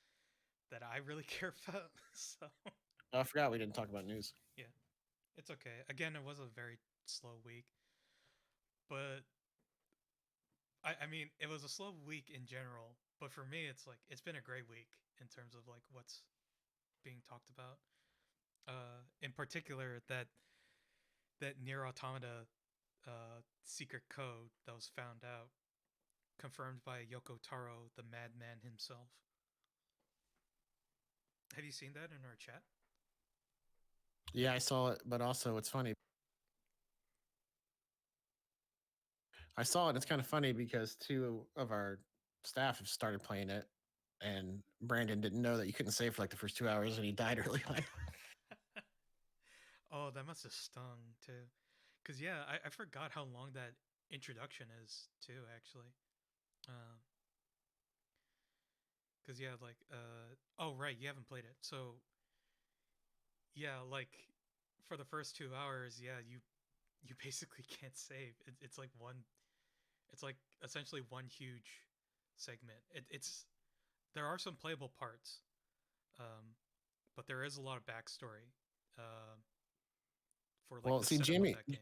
that I really care about. So Oh, I forgot we didn't talk about news. yeah, it's okay. Again, it was a very slow week, but I mean, it was a slow week in general. But for me, it's like it's been a great week in terms of like what's being talked about. In particular, that NieR Automata secret code that was found out, confirmed by Yoko Taro, the madman himself. Have you seen that in our chat? Yeah, I saw it, but also it's funny. I saw it. It's kind of funny because two of our staff have started playing it, and Brandon didn't know that you couldn't save for like the first 2 hours, and he died early on. Oh, that must have stung too. Cause yeah, I forgot how long that introduction is too. Actually, um, cause yeah, like oh right, you haven't played it, so yeah, like for the first 2 hours, yeah, you basically can't save. It's like it's like essentially one huge segment. It's there are some playable parts, um, but there is a lot of backstory uh, for like Well, the see, setup of Jamie, that game.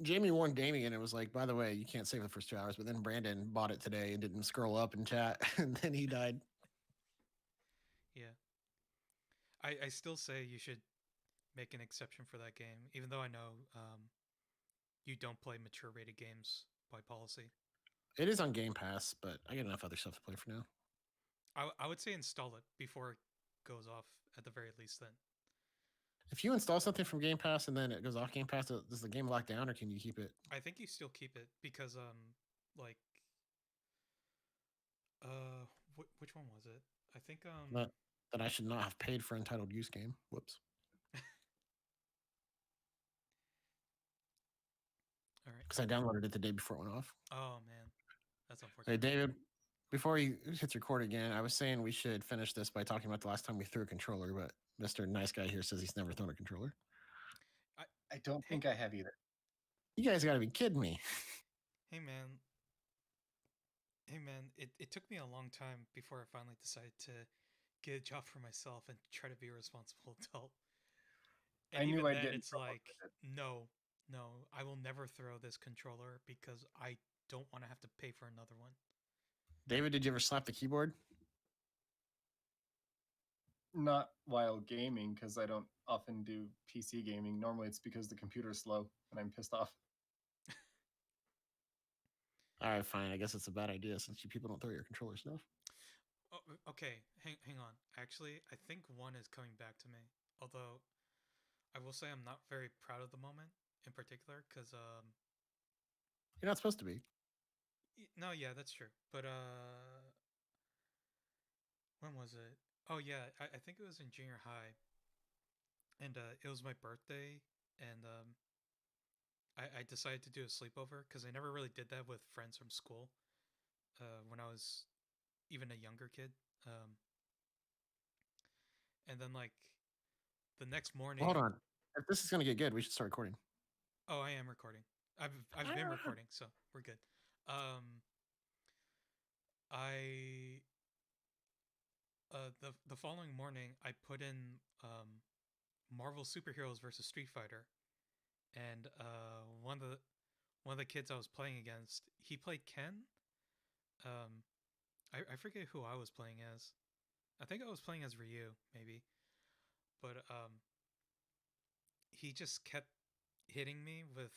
Jamie warned Damien and was like, "By the way, you can't save the first 2 hours." But then Brandon bought it today and didn't scroll up and chat, and then he died. Yeah, I still say you should make an exception for that game, even though I know you don't play mature rated games by policy. It is on Game Pass, but I got enough other stuff to play for now. I would say install it before it goes off at the very least. Then If you install something from Game Pass and then it goes off Game Pass, does the game lock down or can you keep it? I think you still keep it because like which one was it? I think Not that I should not have paid for entitled use game. Whoops. all right. Because I downloaded it the day before it went off. Oh man, that's Hey, unfortunate. David, before he hits record again, I was saying we should finish this by talking about the last time we threw a controller, but Mr. Nice Guy here says he's never thrown a controller. I I don't hey think I have either. You guys got to be kidding me. hey man, hey man, it took me a long time before I finally decided to get a job for myself and try to be a responsible adult. And I knew even I'd then, get in it's trouble like, with it. no, no, I will never throw this controller because I don't want to have to pay for another one. David, did you ever slap the keyboard? Not while gaming, because I don't often do PC gaming. Normally it's because the computer's slow and I'm pissed off. All right, fine. I guess it's a bad idea since you people don't throw your controller stuff. Oh, okay, hang on. Actually, I think one is coming back to me. Although I will say I'm not very proud of the moment in particular because You're not supposed to be. no, yeah, that's true. But when was it? Oh yeah, I think it was in junior high, and it was my birthday, and I decided to do a sleepover because I never really did that with friends from school when I was even a younger kid. Um, and then like the next Well, hold morning, on. If this is going to get good, we should start recording. oh, I am recording. I've been recording, so we're good. Um, I the following morning I put in Marvel superheroes versus Street Fighter, and one of the kids I was playing against, he played Ken. Um, I forget who I was playing as. I think I was playing as Ryu, maybe. But he just kept hitting me with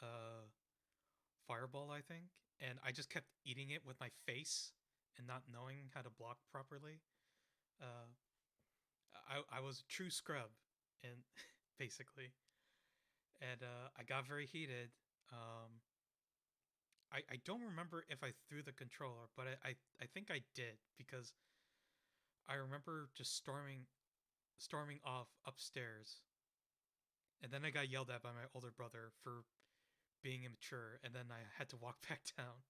uh fireball, I think, and I just kept eating it with my face and not knowing how to block properly. Uh, I was a true scrub, and basically, and I got very heated. Um, I don't remember if I threw the controller, but I think I did because I remember just storming off upstairs, and then I got yelled at by my older brother for being immature, and then I had to walk back down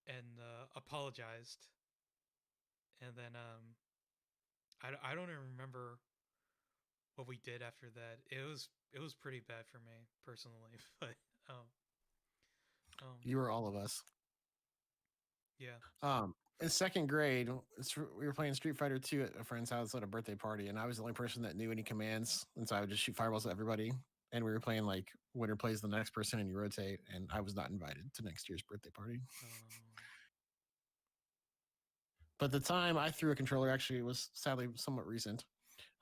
and uh apologized, and then I don't even remember what we did after that. It was pretty bad for me personally, but um um You were all of us. yeah. In second grade, we were playing Street Fighter 2 at a friend's house at a birthday party, and I was the only person that knew any commands, and so I would just shoot fireballs at everybody. And we were playing like winner plays the next person, and you rotate. And I was not invited to next year's birthday party. Um, But the time I threw a controller actually was sadly somewhat recent.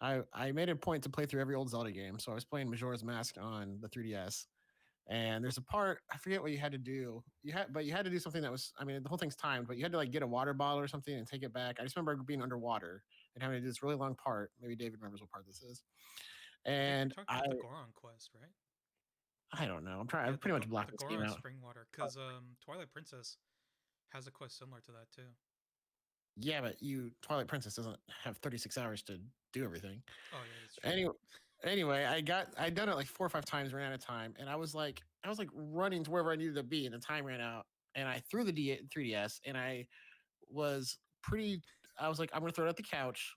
I made a point to play through every old Zelda game, so I was playing Majora's Mask on the 3DS, and there's a part I forget what you had to do. You had to do something that was, I mean, the whole thing's timed, but you had to like get a water bottle or something and take it back. I just remember being underwater and having to do this really long part. Maybe David remembers what part this is. I think you're And talking about the Goron quest, right? I don't know. I'm trying. Yeah, I've pretty much blacked the this game Goron out. spring water, because Twilight Princess has a quest similar to that too. Yeah, but Twilight Princess doesn't have 36 hours to do everything. Oh yeah, that's true. Anyway, I'd done it like 4 or 5 times, ran out of time, and I was like running to wherever I needed to be, and the time ran out, and I threw the 3DS, and was pretty. I was like, I'm gonna throw it at the couch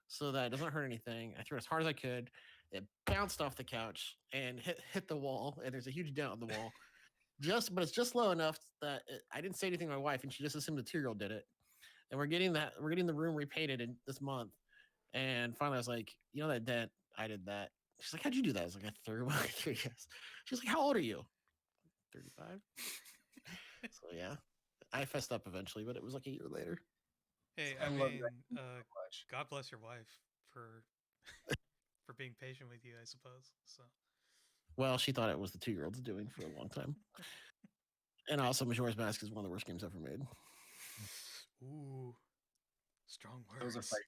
so that it doesn't hurt anything. I threw it as hard as I could. It bounced off the couch and hit the wall, and there's a huge dent on the wall. But it's just low enough that I didn't say anything to my wife, and she just assumed the 2-year-old did it. And we're getting the room repainted in this month. And finally, I was like, you know that dent? I did that. She's like, how'd you do that? I was like, I threw my 3DS. She's like, how old are you? 35. So yeah, I fessed up eventually, but it was like a year later. Hey, I I love mean, that game so much. God bless your wife for for being patient with you, I suppose. So Well, she thought it was the 2-year-old's doing for a long time. And also, Majora's Mask is one of the worst games ever made. ooh, strong Those are words. fight.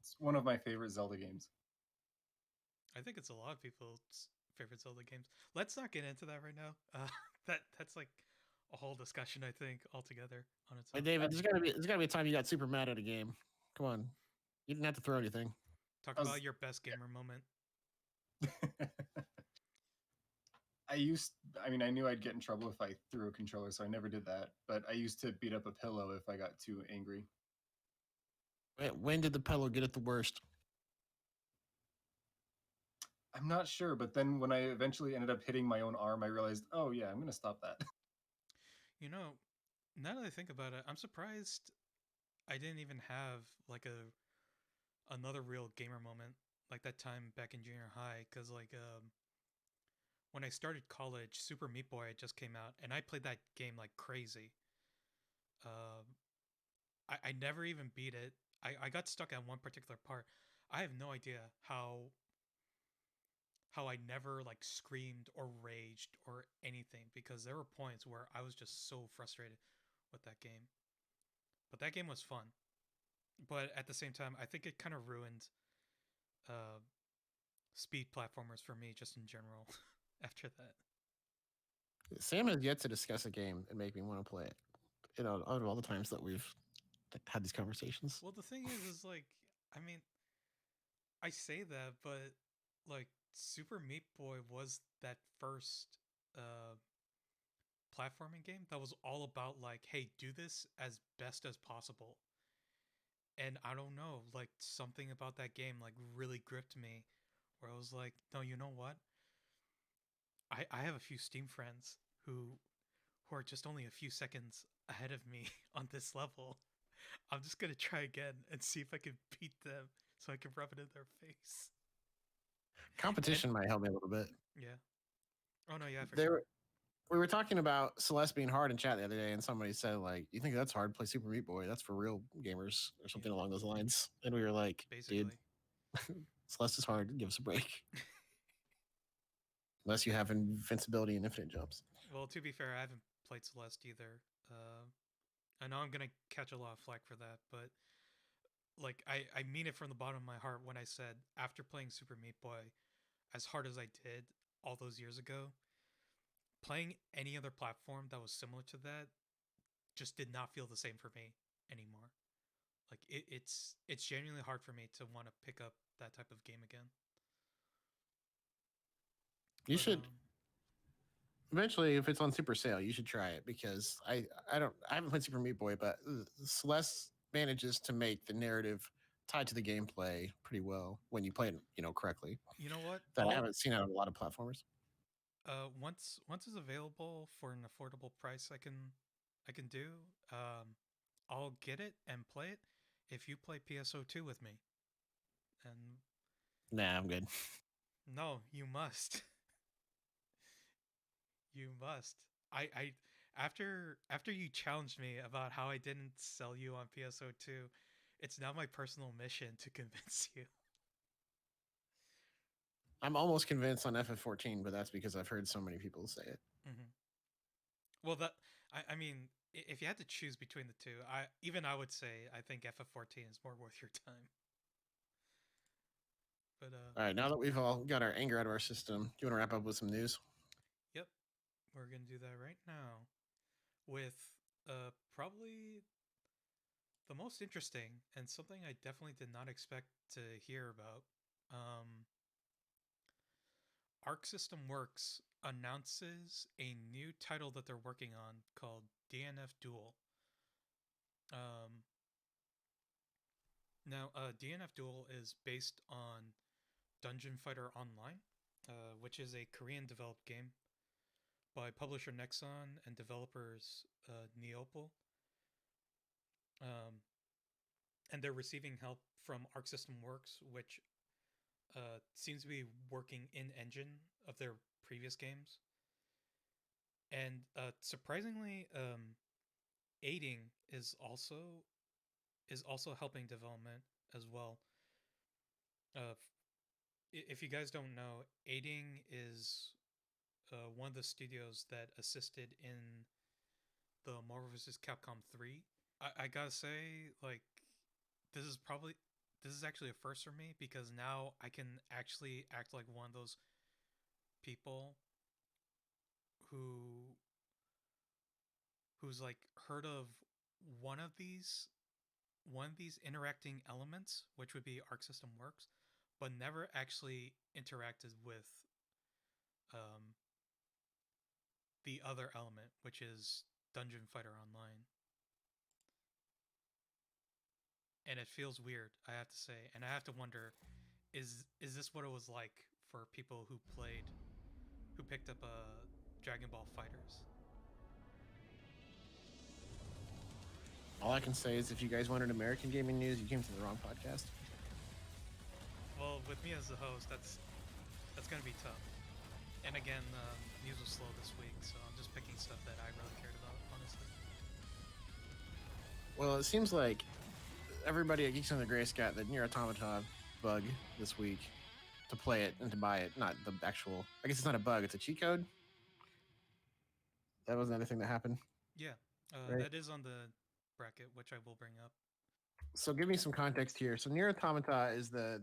It's one of my favorite Zelda games. I think it's a lot of people's favorite Zelda games. Let's not get into that right now. That's like a whole discussion, I think, altogether on its Hey, own. David, there's gotta be a time you got super mad at a game. Come on, you didn't have to throw anything. Talk I was about your best gamer moment. I used, I mean, I knew I'd get in trouble if I threw a controller, so I never did that. But I used to beat up a pillow if I got too angry. When did the pillow get it the worst? I'm not sure, but then when I eventually ended up hitting my own arm, I realized, oh yeah, I'm gonna stop that. You know, now that I think about it, I'm surprised I didn't even have like another real gamer moment like that time back in junior high. Because like when I started college, Super Meat Boy had just came out, and I played that game like crazy. Um, I never even beat it. I got stuck at one particular part. I have no idea how I never like screamed or raged or anything, because there were points where I was just so frustrated with that game. But that game was fun. But at the same time, I think it kind of ruined uh, speed platformers for me just in general after that. Sam has yet to discuss a game and make me want to play it. You know, out of all the times that we've had these conversations. Well, the thing is like, I mean, I say that, but like, Super Meat Boy was that first uh, platforming game that was all about like, hey, do this as best as possible. And I don't know, like something about that game like really gripped me, where I was like, no, you know what? I have a few Steam friends who are just only a few seconds ahead of me on this level. I'm just gonna try again and see if I can beat them so I can rub it in their face. And Competition might help me a little bit. yeah. Oh no, yeah, for There, sure. we were talking about Celeste being hard in chat the other day, and somebody said like, "You think that's hard? Play Super Meat Boy. That's for real gamers or something Yeah, along those lines." And we were like, "Dude, basically. Celeste is hard. Give us a break." Unless you have invincibility and infinite jumps. Well, to be fair, I haven't played Celeste either. I know I'm gonna catch a lot of flack for that, but like I mean it from the bottom of my heart when I said after playing Super Meat Boy, as hard as I did all those years ago, playing any other platform that was similar to that just did not feel the same for me anymore. Like it's genuinely hard for me to want to pick up that type of game again. You But should eventually, if it's on Super Sale, you should try it because I haven't played Super Meat Boy, but Celeste manages to make the narrative tied to the gameplay pretty well when you play it, correctly. you know what? That I haven't seen out of a lot of platformers. Once it's available for an affordable price, I can do. Um, I'll get it and play it if you play PSO2 with me. And Nah, I'm good. no, you must. You must. I after you challenged me about how I didn't sell you on PSO2, it's now my personal mission to convince you. I'm almost convinced on FF14, but that's because I've heard so many people say it. Mm-hmm. Well, I mean, if you had to choose between the two, I would say I think FF14 is more worth your time. But All right, now that we've all got our anger out of our system, do you want to wrap up with some news? yep, we're gonna do that right now with probably the most interesting and something I definitely did not expect to hear about. Um, Arc System Works announces a new title that they're working on called DNF Duel. Um, Now, DNF Duel is based on Dungeon Fighter Online, which is a Korean developed game by publisher Nexon and developers Neopal. Um, and they're receiving help from Arc System Works, which seems to be working in engine of their previous games. And surprisingly, aiding is also helping development as well. Uh, if you guys don't know, aiding is one of the studios that assisted in the Marvel vs. Capcom 3. I gotta say, like, this is probably this is actually a first for me because now I can actually act like one of those people who who's like heard of one of these one of these interacting elements, which would be Arc System Works, but never actually interacted with um, the other element, which is Dungeon Fighter Online. And it feels weird, I have to say, and I have to wonder, is this what it was like for people who picked up Dragon Ball Fighters? All I can say is if you guys wanted American gaming news, you came to the wrong podcast. Well, with me as the host, that's gonna be tough. And again, news was slow this week, so I'm just picking stuff that I really cared about, honestly. Well, it seems like everybody at Geeks on the Grace got the NieR Automata bug this week to play it and to buy it. Not the actual. I guess it's not a bug; it's a cheat code. That wasn't anything that happened. Yeah, Right. that is on the bracket, which I will bring up. So, give me some context here. So, NieR Automata is the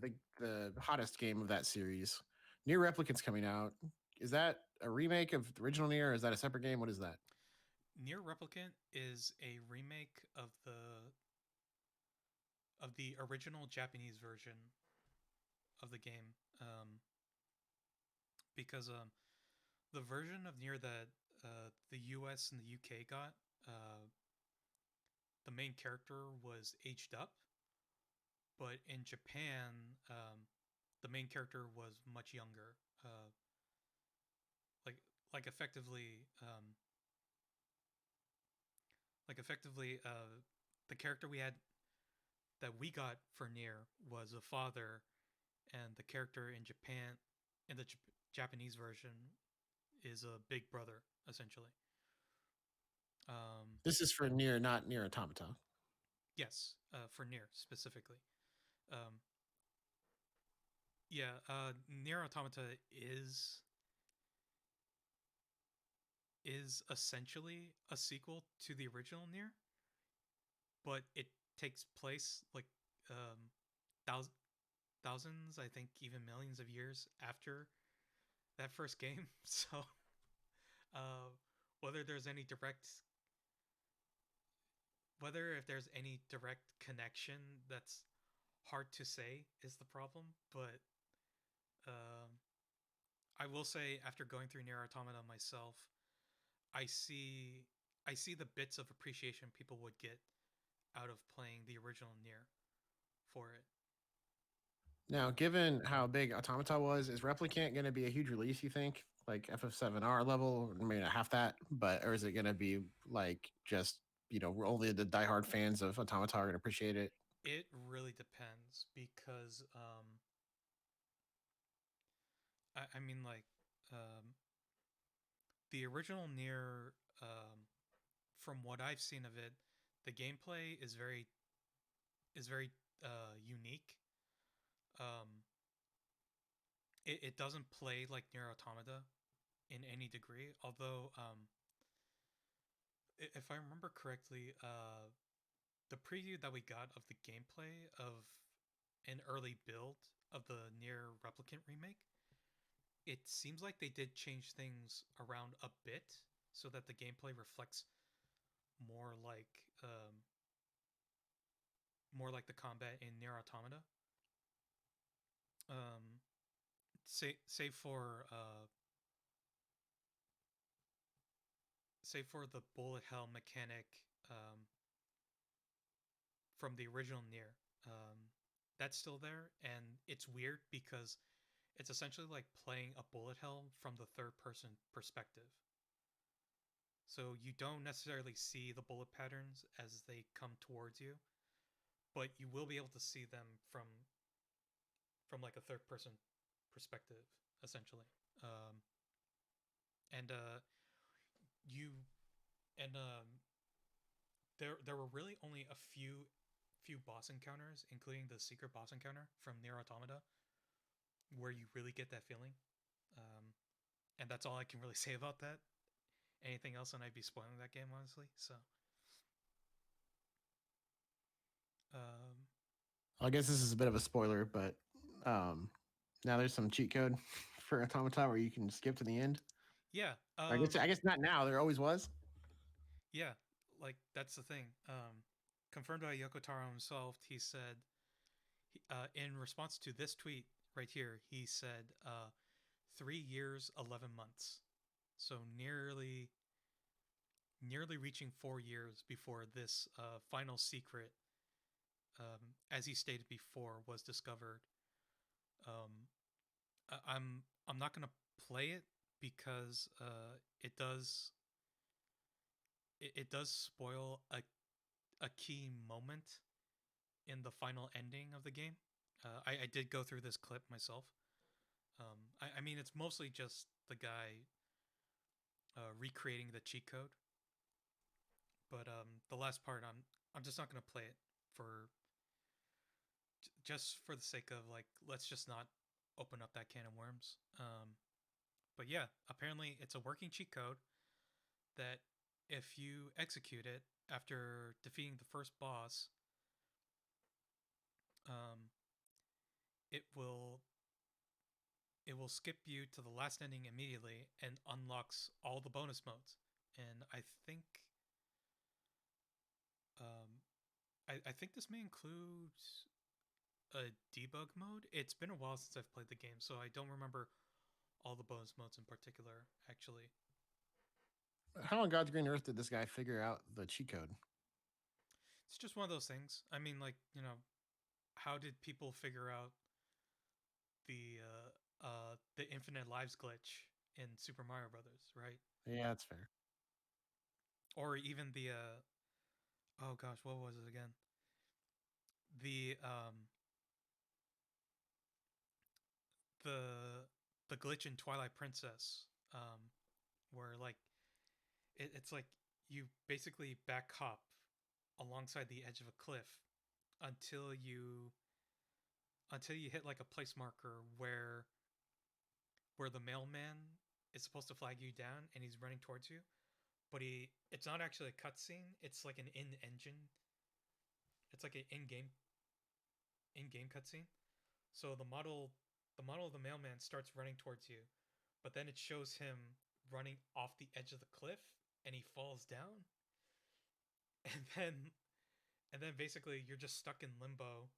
hottest game of that series. NieR Replicant's coming out. Is that a remake of the original NieR, or is that a separate game? What is that? NieR Replicant is a remake of the original Japanese version of the game, because the version of NieR that the U.S. and the U.K. got, the main character was aged up, but in Japan, the main character was much younger. Like like effectively, the character we got for NieR was a father, and the character in Japan, in the Japanese version, is a big brother essentially. This is for NieR, not NieR Automata. Yes, for NieR specifically. Um, yeah, NieR Automata is essentially a sequel to the original NieR, but it takes place like thousand thousands, I think even millions of years after that first game. So uh, whether there's any direct, whether if there's any direct connection, that's hard to say is the problem. But um, I will say, after going through NieR Automata myself, I see I see the bits of appreciation people would get out of playing the original NieR for it. Now, given how big Automata was, is Replicant going to be a huge release? You think, like FF7R level, maybe not half that, but or is it going to be like just only the diehard fans of Automata are going to appreciate it? It really depends because I mean like um, the original NieR, from what I've seen of it, the gameplay is very unique. Um, it doesn't play like NieR Automata in any degree. Although, if I remember correctly, the preview that we got of the gameplay of an early build of the NieR Replicant remake, it seems like they did change things around a bit so that the gameplay reflects more like um, more like the combat in NieR Automata. Um, save for save for the bullet hell mechanic um, from the original NieR. That's still there, and it's weird because it's essentially like playing a bullet hell from the third person perspective. So you don't necessarily see the bullet patterns as they come towards you, but you will be able to see them from like a third person perspective, essentially. Um, and you and there were really only a few boss encounters, including the secret boss encounter from NieR Automata, where you really get that feeling. Um, and that's all I can really say about that. Anything else, and I'd be spoiling that game, honestly. So, um, I guess this is a bit of a spoiler, but um, now there's some cheat code for Automata where you can skip to the end. yeah, I guess not now. There always was. yeah, like that's the thing. Confirmed by Yoko Taro himself, he said in response to this tweet right here, he said 3 years, 11 months, so nearly reaching 4 years before this final secret, as he stated before, was discovered. Um, I'm not gonna play it because it does spoil a key moment in the final ending of the game. I did go through this clip myself. I mean, it's mostly just the guy recreating the cheat code, but the last part, I'm just not gonna play it for just for the sake of like, let's just not open up that can of worms. But yeah, apparently it's a working cheat code that if you execute it after defeating the first boss, um, it will it will skip you to the last ending immediately and unlocks all the bonus modes. And um, I think this may include a debug mode. It's been a while since I've played the game, so I don't remember all the bonus modes in particular. Actually, How on God's green earth did this guy figure out the cheat code? it's just one of those things. I mean, like, how did people figure out the infinite lives glitch in Super Mario Brothers, right? Yeah, that's fair. Or even the oh gosh, what was it again? The the the glitch in Twilight Princess, where like it's like you basically back hop alongside the edge of a cliff until you hit like a place marker where the mailman is supposed to flag you down and he's running towards you, but it's not actually a cutscene. It's like an in-engine. It's like an in-game cutscene. So the model of the mailman starts running towards you, but then it shows him running off the edge of the cliff and he falls down. And then basically you're just stuck in limbo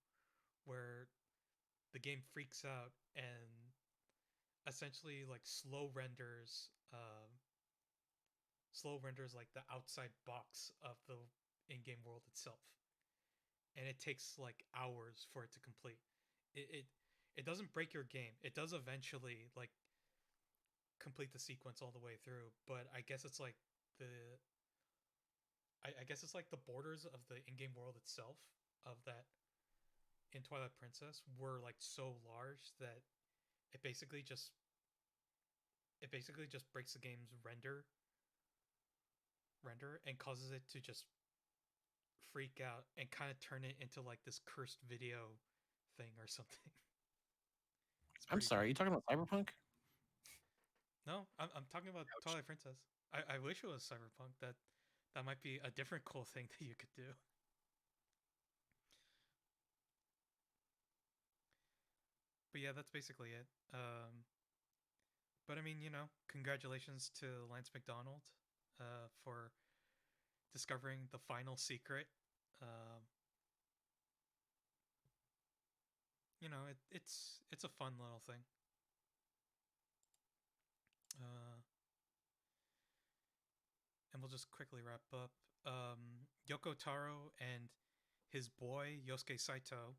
where the game freaks out and essentially like slow renders like the outside box of the in-game world itself, and it takes like hours for it to complete. It doesn't break your game. It does eventually like complete the sequence all the way through, but I guess it's like the I guess it's like the borders of the in-game world itself of that in Twilight Princess were like so large that it basically just it basically just breaks the game's render and causes it to just freak out and kind of turn it into like this cursed video thing or something. It's I'm pretty sorry, dumb. you talking about Cyberpunk? No, I'm talking about Ouch. Twilight Princess. I wish it was Cyberpunk. That might be a different cool thing that you could do. But yeah, that's basically it. But I mean, congratulations to Lance McDonald for discovering the final secret. Um, it's a fun little thing. Uh, and we'll just quickly wrap up. Yoko Taro and his boy Yosuke Saito,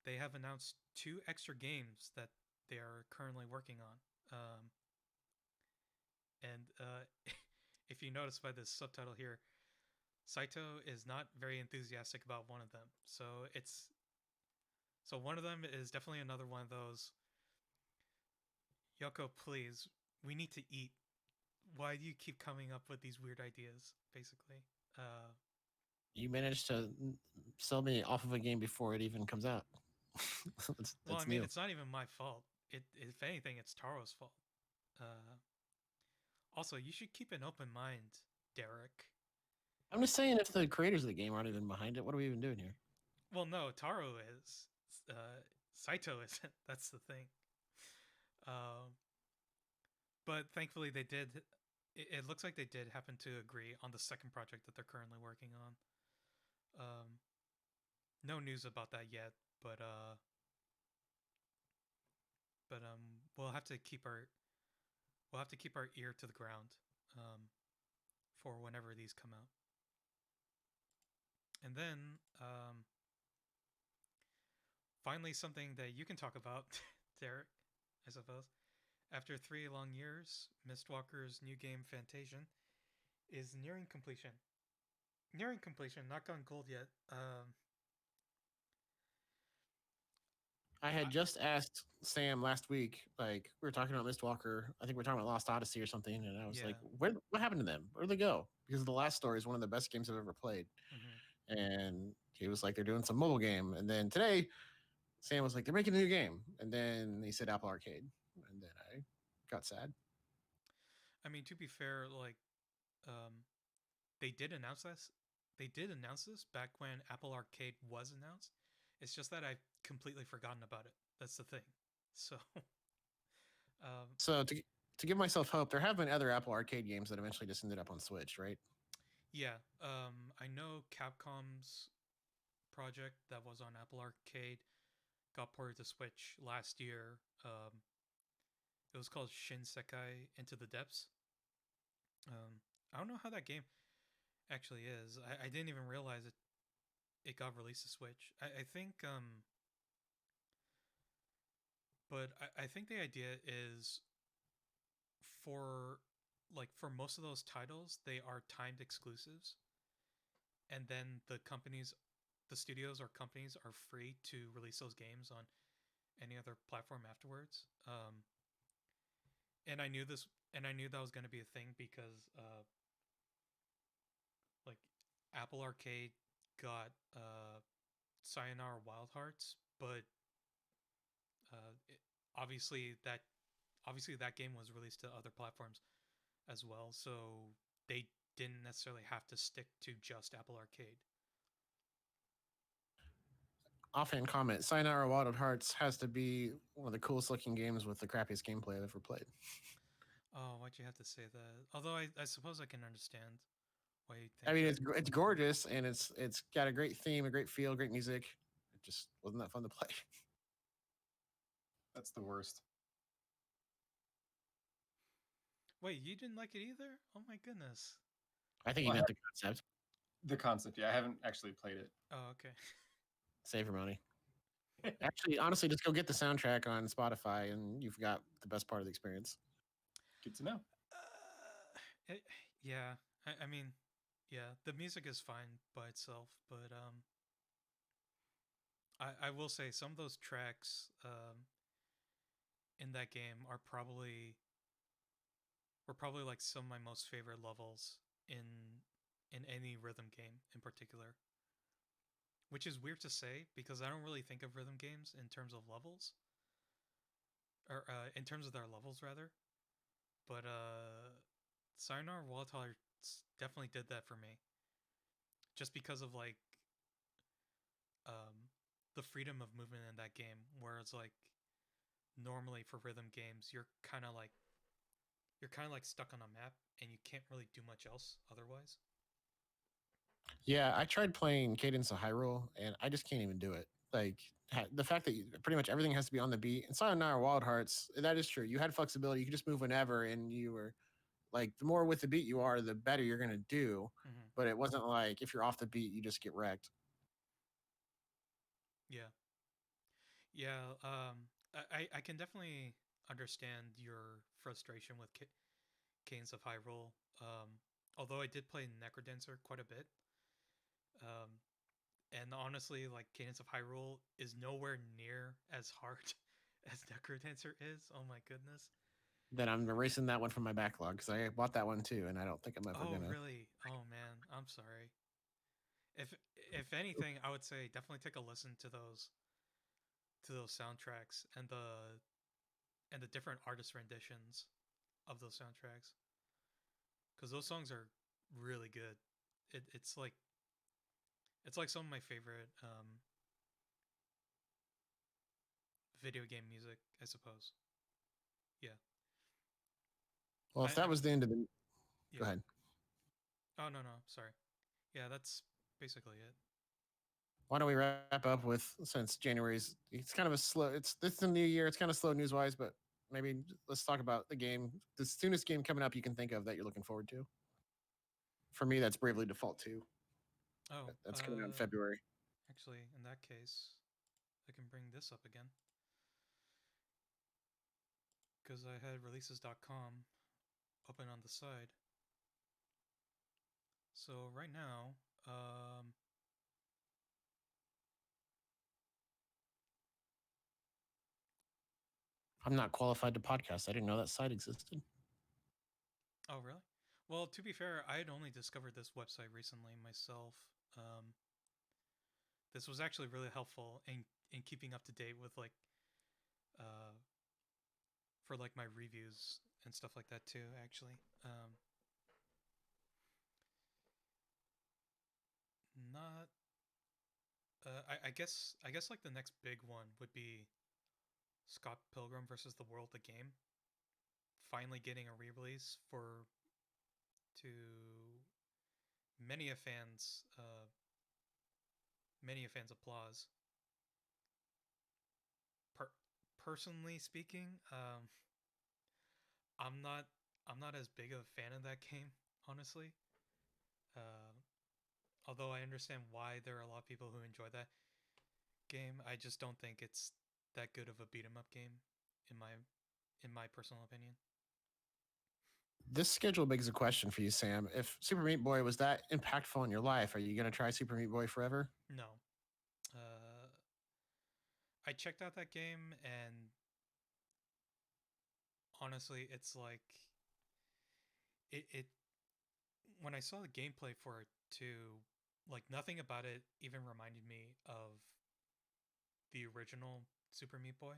they have announced 2 extra games that they are currently working on. And if you notice by this subtitle here, Saito is not very enthusiastic about one of them. So one of them is definitely another one of those. Yoko, please, we need to eat. Why do you keep coming up with these weird ideas? Basically, You managed to sell me off of a game before it even comes out. well, I that's mean, new. it's not even my fault. If anything, it's Taro's fault. Uh, Also, you should keep an open mind, Derek. I'm just saying, if the creators of the game aren't even behind it, what are we even doing here? Well, no, Taro is. Saito isn't. That's the thing. Um, but thankfully, they did. It looks like they did happen to agree on the second project that they're currently working on. Um, no news about that yet, but we'll have to keep our ear to the ground for whenever these come out. And then finally, something that you can talk about, Derek, I suppose. After 3 long years, Mistwalker's new game Fantasian is nearing completion. Nearing completion, not gone gold yet. I had just asked Sam last week, like we were talking about Mistwalker. I think we are talking about Lost Odyssey or something, and I was Yeah. like, what happened to them? Where'd they go? Because the last story is one of the best games I've ever played. Mm-hmm. And he was like, they're doing some mobile game. And then today, Sam was like, they're making a new game. And then they said Apple Arcade. And then I got sad. I mean, to be fair, like, um, they did announce this. They did announce this back when Apple Arcade was announced. It's just that I've completely forgotten about it. That's the thing. So, um, So to give myself hope, there have been other Apple Arcade games that eventually just ended up on Switch, right? yeah, I know Capcom's project that was on Apple Arcade got ported to Switch last year. It was called Shin Sekai Into the Depths. I don't know how that game actually is. I didn't even realize it got released to Switch. I think but I think the idea is for for most of those titles they are timed exclusives, and then the studios or companies are free to release those games on any other platform afterwards. And I knew this, and I knew that was going to be a thing because like Apple Arcade got Sayonara Wild Hearts, but it, obviously that obviously that game was released to other platforms as well, so they didn't necessarily have to stick to just Apple Arcade. offhand comment: Sayonara Wild Hearts has to be one of the coolest looking games with the crappiest gameplay I've ever played. Oh, why'd you have to say that? Although I suppose I can understand why you I think mean, that. it's gorgeous and it's got a great theme, a great feel, great music. It just wasn't that fun to play. That's the worst. Wait, you didn't like it either? Oh my goodness. I think you Well, meant the concept. the concept, yeah, I haven't actually played it. Oh, okay. Save your money. Actually, honestly, just go get the soundtrack on Spotify, and you've got the best part of the experience. Good to know. It, yeah, I mean, yeah, the music is fine by itself, but I will say some of those tracks in that game were probably like some of my most favorite levels in any rhythm game in particular. Which is weird to say because I don't really think of rhythm games in terms of levels, or in terms of their levels rather. But Sayonara Wild Hearts definitely did that for me, just because of like um, the freedom of movement in that game. Whereas like normally for rhythm games, you're kind of like stuck on a map and you can't really do much else otherwise. Yeah, I tried playing Cadence of Hyrule, and I just can't even do it. Like the fact that pretty much everything has to be on the beat. And Sayonara Wild Hearts, that is true. You had flexibility; you could just move whenever, and you were like, the more with the beat you are, the better you're gonna do. Mm-hmm. But it wasn't like if you're off the beat, you just get wrecked. Yeah, yeah. I can definitely understand your frustration with Canes of Hyrule. Although I did play Necrodancer quite a bit, um, and honestly, like Cadence of Hyrule is nowhere near as hard as Necrodancer is. Oh my goodness. Then I'm erasing that one from my backlog because I bought that one too, and I don't think I'm ever Oh gonna. really? Oh man, I'm sorry. If if anything, I would say definitely take a listen to those soundtracks and the different artist renditions of those soundtracks because those songs are really good. It's like some of my favorite video game music, I suppose. Yeah. Well, if that I'm was the end of the, go yeah. ahead. Oh no, sorry. Yeah, that's basically it. Why don't we wrap up with, since January's, it's kind of a slow. It's the new year. It's kind of slow news wise, but maybe let's talk about the game. The soonest game coming up you can think of that you're looking forward to. For me, that's Bravely Default 2. Oh, That's coming out in February. actually, in that case, I can bring this up again because I had releases.com open on the side. So right now, I'm not qualified to podcast. I didn't know that site existed. oh really? Well, to be fair, I had only discovered this website recently myself. Um, this was actually really helpful in keeping up to date with like uh, for like my reviews and stuff like that too. Actually, not. I guess like the next big one would be Scott Pilgrim versus the World, the game, finally getting a re-release for to many a fans many a fans applause. Per- Personally speaking, I'm not I'm not as big of a fan of that game, honestly. Uh, Although I understand why there are a lot of people who enjoy that game, I just don't think it's that good of a beat 'em up game in my personal opinion. This schedule begs a question for you, Sam. If Super Meat Boy was that impactful in your life, are you going to try Super Meat Boy forever? No. Uh, I checked out that game and honestly, it's like it when I saw the gameplay for it too, like nothing about it even reminded me of the original Super Meat Boy.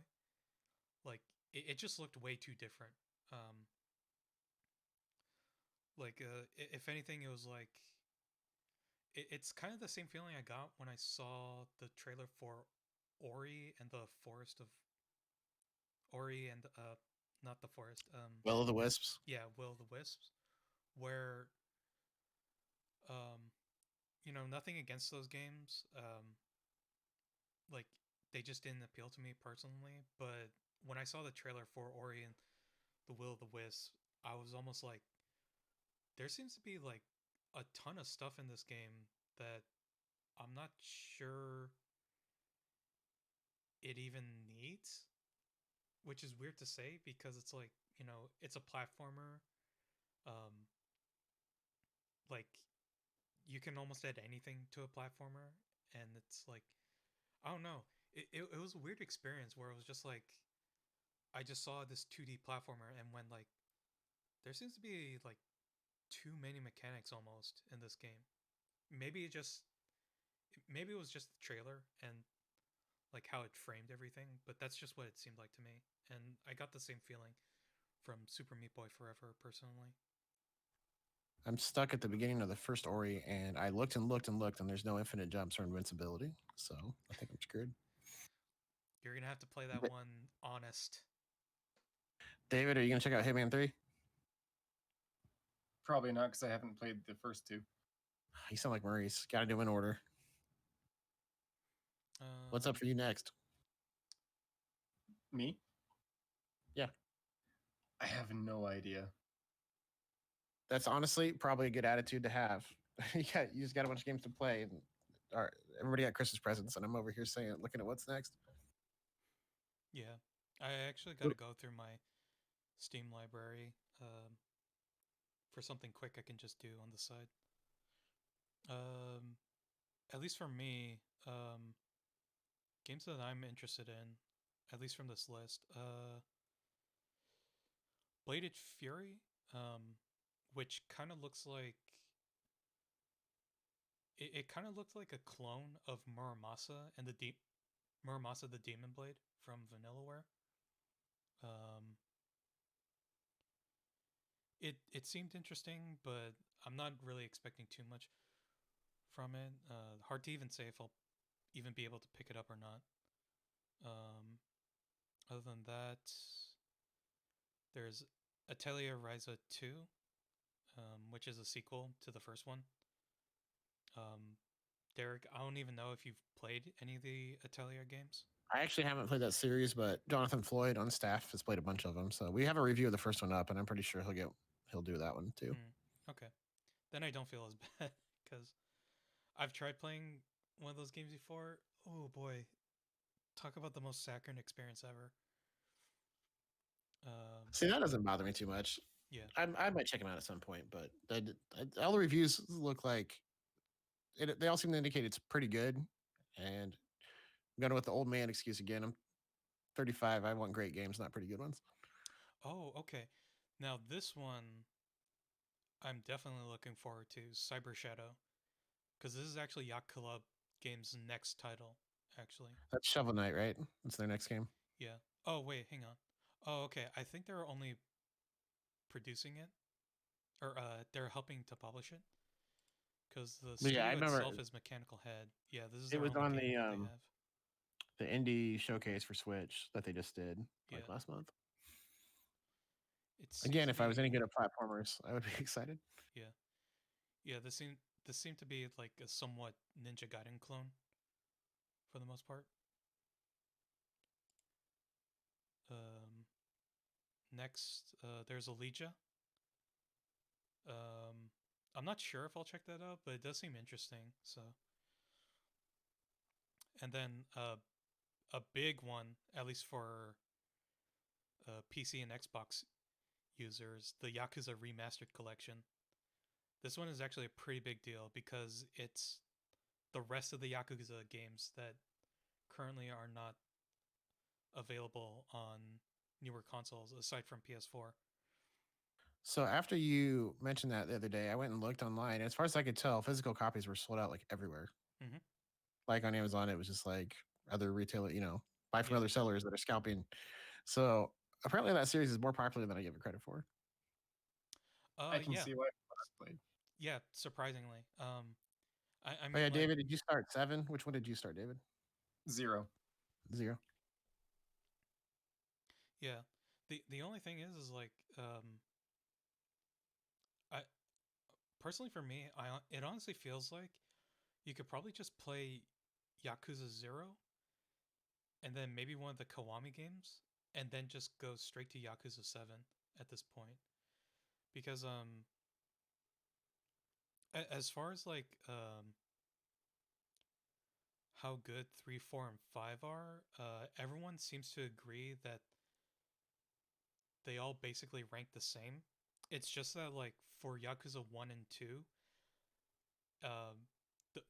Like it just looked way too different. Um, if anything, it was like it's kind of the same feeling I got when I saw the trailer for Ori and the Forest of Ori and not the forest. Will of the Wisps. Yeah, Will of the Wisps, where um, nothing against those games. Like they just didn't appeal to me personally. But when I saw the trailer for Ori and the Will of the Wisps, I was almost like, there seems to be like a ton of stuff in this game that I'm not sure it even needs, which is weird to say because it's like, it's a platformer. Um, like you can almost add anything to a platformer, and it's like, I don't know. It was a weird experience where it was just like, I just saw this 2D platformer and when like, there seems to be like too many mechanics almost in this game. Maybe it just maybe it was just the trailer and like how it framed everything, but that's just what it seemed like to me. And I got the same feeling from Super Meat Boy Forever personally. I'm stuck at the beginning of the first Ori, and I looked and looked and looked, and there's no infinite jumps or invincibility. So I think I'm screwed. You're gonna have to play that one honest. David, are you gonna check out Hitman 3? Probably not because I haven't played the first two. You sound like Maurice. Got to do in order. What's up for you next? Me? Yeah. I have no idea. That's honestly probably a good attitude to have. You just got a bunch of games to play, and everybody got Christmas presents, and I'm over here saying, looking at what's next. Yeah, I actually got to go through my Steam library for something quick I can just do on the side. Um, at least for me, games that I'm interested in, at least from this list, Bladed Fury, which kind of looks like it kind of looked like a clone of Muramasa and Muramasa the Demon Blade from Vanillaware. Um, it seemed interesting, but I'm not really expecting too much from it. Hard to even say if I'll even be able to pick it up or not. Other than that, there's Atelier Ryza 2, which is a sequel to the first one. Derek, I don't even know if you've played any of the Atelier games. I actually haven't played that series, but Jonathan Floyd on staff has played a bunch of them. So we have a review of the first one up, and I'm pretty sure he'll do that one too. Okay, then I don't feel as bad because I've tried playing one of those games before. Oh boy, talk about the most saccharine experience ever. See, that doesn't bother me too much. Yeah, I might check them out at some point, but all the reviews look like they all seem to indicate it's pretty good. And I'm going with the old man excuse again. I'm 35. I want great games, not pretty good ones. Oh, okay. Now this one I'm definitely looking forward to, Cyber Shadow, because this is actually Yacht Club Games' next title, actually. That's Shovel Knight, right? That's their next game. Yeah. Oh, wait, hang on. Oh, okay. I think they're only producing it, or they're helping to publish it, because the Yeah, I studio remember itself is Mechanical Head. Yeah, this is it their was only on game that they have. the indie showcase for Switch that they just did like Yeah. last month. It seems Again, to if I was any good be. at platformers, I would be excited. Yeah. Yeah, this seemed to be like a somewhat Ninja Gaiden clone for the most part. Um, Next, there's Allegia. Um, I'm not sure if I'll check that out, but it does seem interesting. So, and then a big one, at least for PC and Xbox users, the Yakuza Remastered Collection. This one is actually a pretty big deal because it's the rest of the Yakuza games that currently are not available on newer consoles aside from PS4. So after you mentioned that the other day, I went and looked online. As far as I could tell, physical copies were sold out like everywhere. Mm-hmm. Like on Amazon, it was just like other retailer, buy from Yeah. other sellers that are scalping. So apparently that series is more popular than I give it credit for. I can Yeah. see why I played. Yeah. Surprisingly. I Oh mean, yeah, like, David, did you start 7? Which one did you start, David? 0. 0. Yeah. The only thing is like I personally for me, it honestly feels like you could probably just play Yakuza 0 and then maybe one of the Kiwami games and then just go straight to Yakuza 7 at this point. Because as far as like how good 3, 4 and 5 are, everyone seems to agree that they all basically rank the same. It's just that like for Yakuza 1 and 2,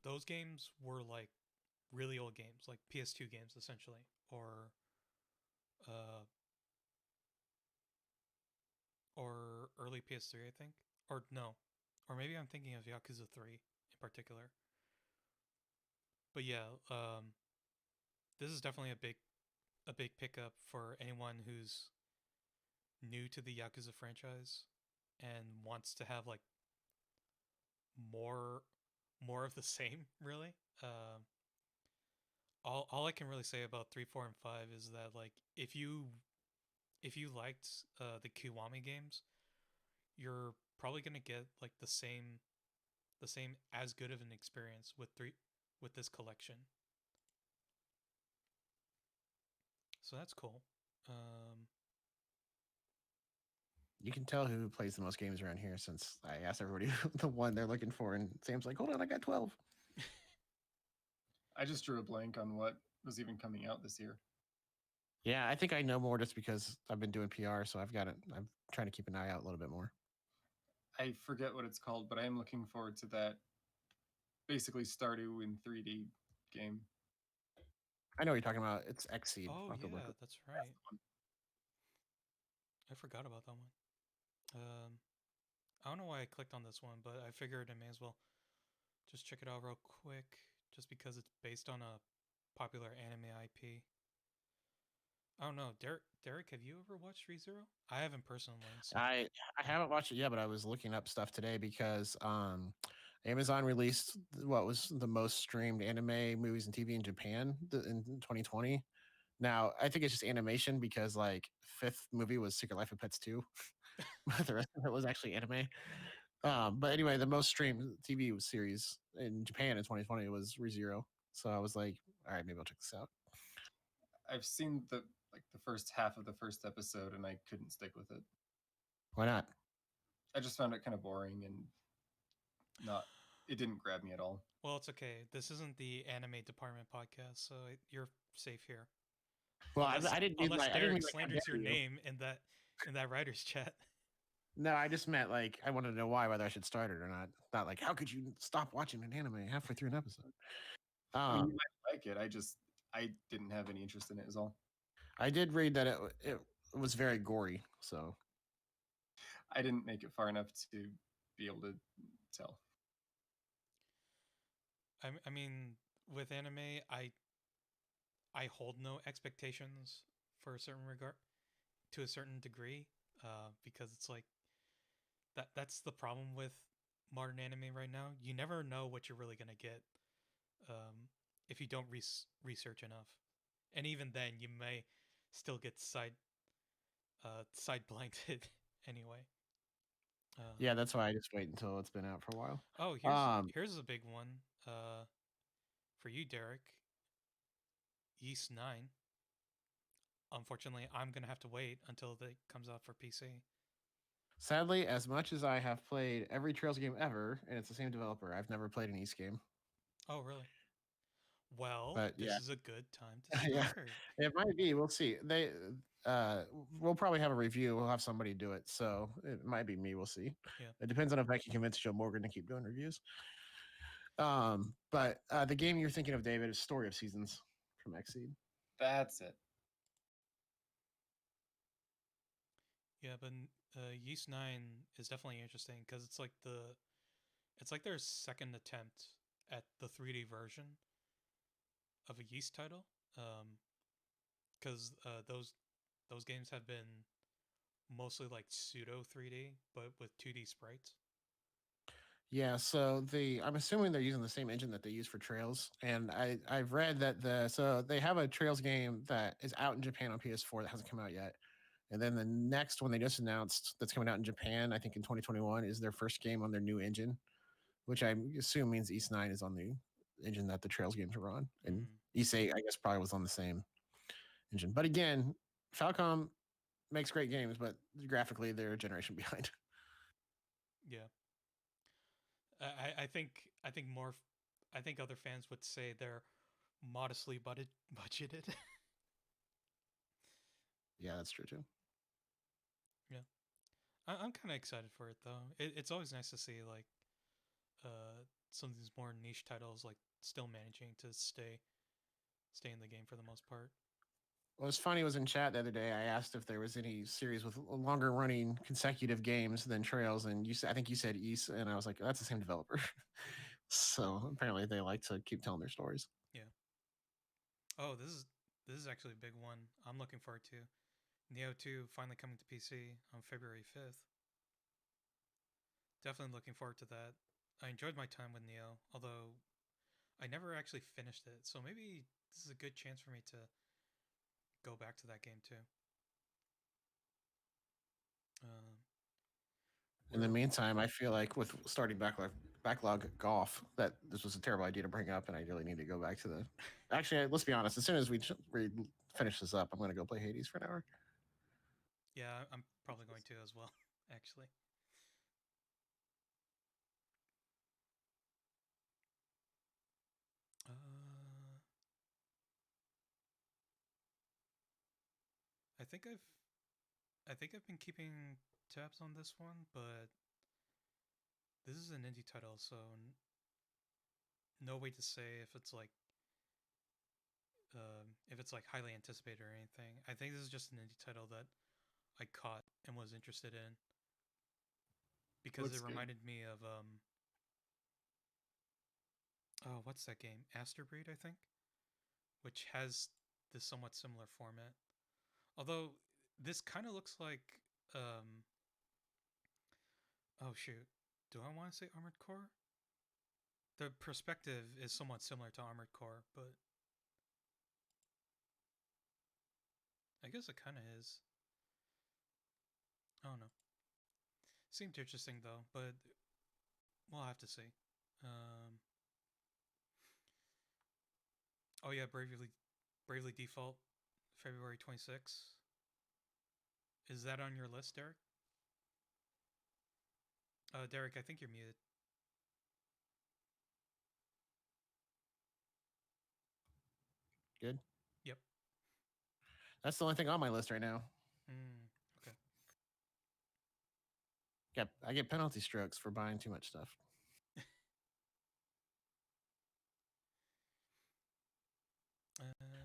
those games were like really old games, like PS2 games essentially, uh, or early PS3, I think, or no, or maybe I'm thinking of Yakuza 3 in particular. But yeah, this is definitely a big pickup for anyone who's new to the Yakuza franchise and wants to have like more more of the same, really. All I can really say about 3, 4, and 5 is that like if you liked the Kiwami games, you're probably gonna get like the same as good of an experience with this collection. So that's cool. Um, You can tell who plays the most games around here since I asked everybody the one they're looking for, and Sam's like, "Hold on, I got 12." I just drew a blank on what was even coming out this year. Yeah, I think I know more just because I've been doing PR, so I've got it. I'm trying to keep an eye out a little bit more. I forget what it's called, but I am looking forward to that basically Stardew in 3D game. I know what you're talking about. It's Xseed. oh I'll have to look. yeah, that's That's right. the one. I forgot about that one. I don't know why I clicked on this one, but I figured I may as well just check it out real quick, just because it's based on a popular anime IP. I don't know, Derek, have you ever watched ReZero? I haven't personally. So I haven't watched it yet, but I was looking up stuff today because Amazon released what was the most streamed anime movies and TV in Japan in 2020. Now I think it's just animation because like fifth movie was Secret Life of Pets 2, but the rest of it was actually anime. But anyway, the most streamed TV series in Japan in 2020 was ReZero. So I was like, all right, maybe I'll check this out. I've seen the first half of the first episode and I couldn't stick with it. Why not? I just found it kind of boring and not it didn't grab me at all. well, it's okay. This isn't the anime department podcast, so you're safe here. Well, Unless I didn't mean unless like I didn't Derek mean like how slanders dare your you. name in that writer's chat. No, I just meant like I wanted to know why, whether I should start it or not. Not like how could you stop watching an anime halfway through an episode? I mean, you Um, might like it. I didn't have any interest in it is all. I did read that it was very gory. So I didn't make it far enough to be able to tell. I mean, with anime, I hold no expectations for a certain regard to a certain degree, because it's like that's the problem with modern anime right now. You never know what you're really gonna get, if you don't research enough, and even then, you may still get side blinded anyway. yeah, that's why I just wait until it's been out for a while. Oh, Um, here's a big one, for you, Derek. Yeast 9. Unfortunately, I'm gonna have to wait until it comes out for PC. Sadly, as much as I have played every Trails game ever, and it's the same developer, I've never played an East game. Oh, really? Well, But this yeah, is a good time to yeah, start. it might be. We'll see. Uh, we'll probably have a review. We'll have somebody do it, so it might be me. We'll see. Yeah. It depends on if I can convince Joe Morgan to keep doing reviews. But the game you're thinking of, David, is Story of Seasons from Xseed. That's it. Yeah, but Yeast 9 is definitely interesting because it's like their second attempt at the 3D version of a Yeast title. Because those games have been mostly like pseudo 3D, but with 2D sprites. Yeah, so I'm assuming they're using the same engine that they use for Trails, and I've read that they have a Trails game that is out in Japan on PS4 that hasn't come out yet, and then the next one they just announced that's coming out in Japan, I think in 2021, is their first game on their new engine, which I assume means East 9 is on the engine that the Trails games are on, and Mm, East 8 I guess probably was on the same engine. But again, Falcom makes great games, but graphically they're a generation behind. yeah. I think more. I think other fans would say they're modestly budgeted. Yeah, that's true too. Yeah. I'm kind of excited for it though. It's always nice to see like some of these more niche titles like still managing to stay in the game for the most part. What was funny was in chat the other day. I asked if there was any series with longer running consecutive games than Trails, and I think you said East, and I was like, that's the same developer. So apparently they like to keep telling their stories. Yeah. Oh, this is actually a big one. I'm looking forward to Neo 2 finally coming to PC on February 5th. Definitely looking forward to that. I enjoyed my time with Neo, although I never actually finished it. So maybe this is a good chance for me to go back to that game too. Um, In the where meantime, I feel like with starting backlog golf, that this was a terrible idea to bring up, and I really need to go back to the. Actually, let's be honest. As soon as we finish this up, I'm going to go play Hades for an hour. Yeah, I'm probably going to as well. Actually, uh, I think I've been keeping tabs on this one, but this is an indie title, so no way to say if it's like highly anticipated or anything. I think this is just an indie title that I caught and was interested in because it Looks good. reminded me of oh, what's that game? Asterbreed, I think, which has this somewhat similar format. Although this kind of looks like um oh shoot, do I want to say Armored Core? The perspective is somewhat similar to Armored Core, but I guess it kind of is. I don't know. Seemed interesting though, but we'll have to see. Um, oh yeah, Bravely Default, February 26th. Is that on your list, Derek? Derek, I think you're muted. Good. Yep. That's the only thing on my list right now. Okay. Yep, I get penalty strokes for buying too much stuff.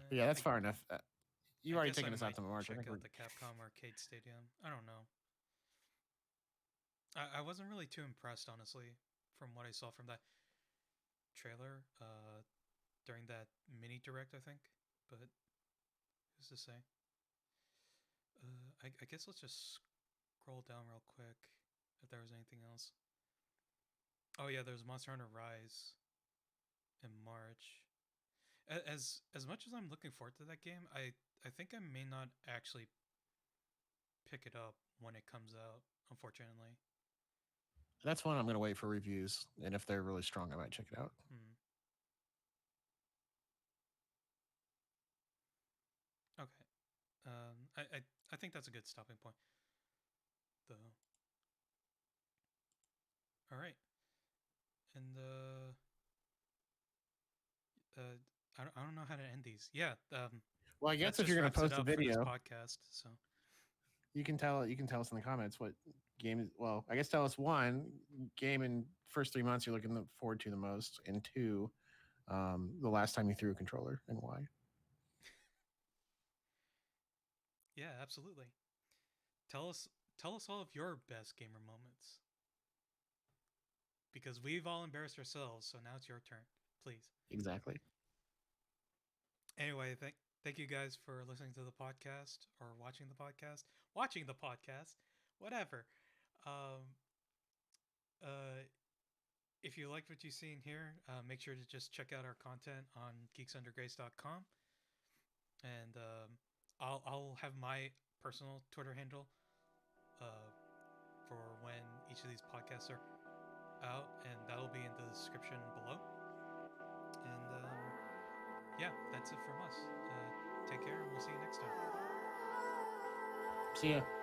But yeah, that's far enough. You've I already guess I taken us out might to March. I check think we're out the Capcom Arcade Stadium. I don't know. I wasn't really too impressed, honestly, from what I saw from that trailer during that mini direct, I think. But who's to say? I guess let's just scroll down real quick if there was anything else. Oh yeah, there's Monster Hunter Rise in March. As much as I'm looking forward to that game, I think I may not actually pick it up when it comes out. Unfortunately. that's one I'm going to wait for reviews, and if they're really strong, I might check it out. Hmm. Okay. I think that's a good stopping point, though. All right. And I don't know how to end these. Yeah. Well, I That guess if just you're going to wraps it post a up for this video, podcast. So you can tell us in the comments what game. Well, I guess tell us one game in first 3 months you're looking forward to the most, and two, the last time you threw a controller and why. yeah, absolutely. Tell us tell us all of your best gamer moments because we've all embarrassed ourselves. So now it's your turn, please. Exactly. Anyway, thank you guys for listening to the podcast or watching the podcast, whatever. Um, uh, if you liked what you've seen here, make sure to just check out our content on geeksundergrace.com. And I'll have my personal Twitter handle uh, for when each of these podcasts are out, and that'll be in the description below. And yeah, that's it from us. Take care, and we'll see you next time. See ya.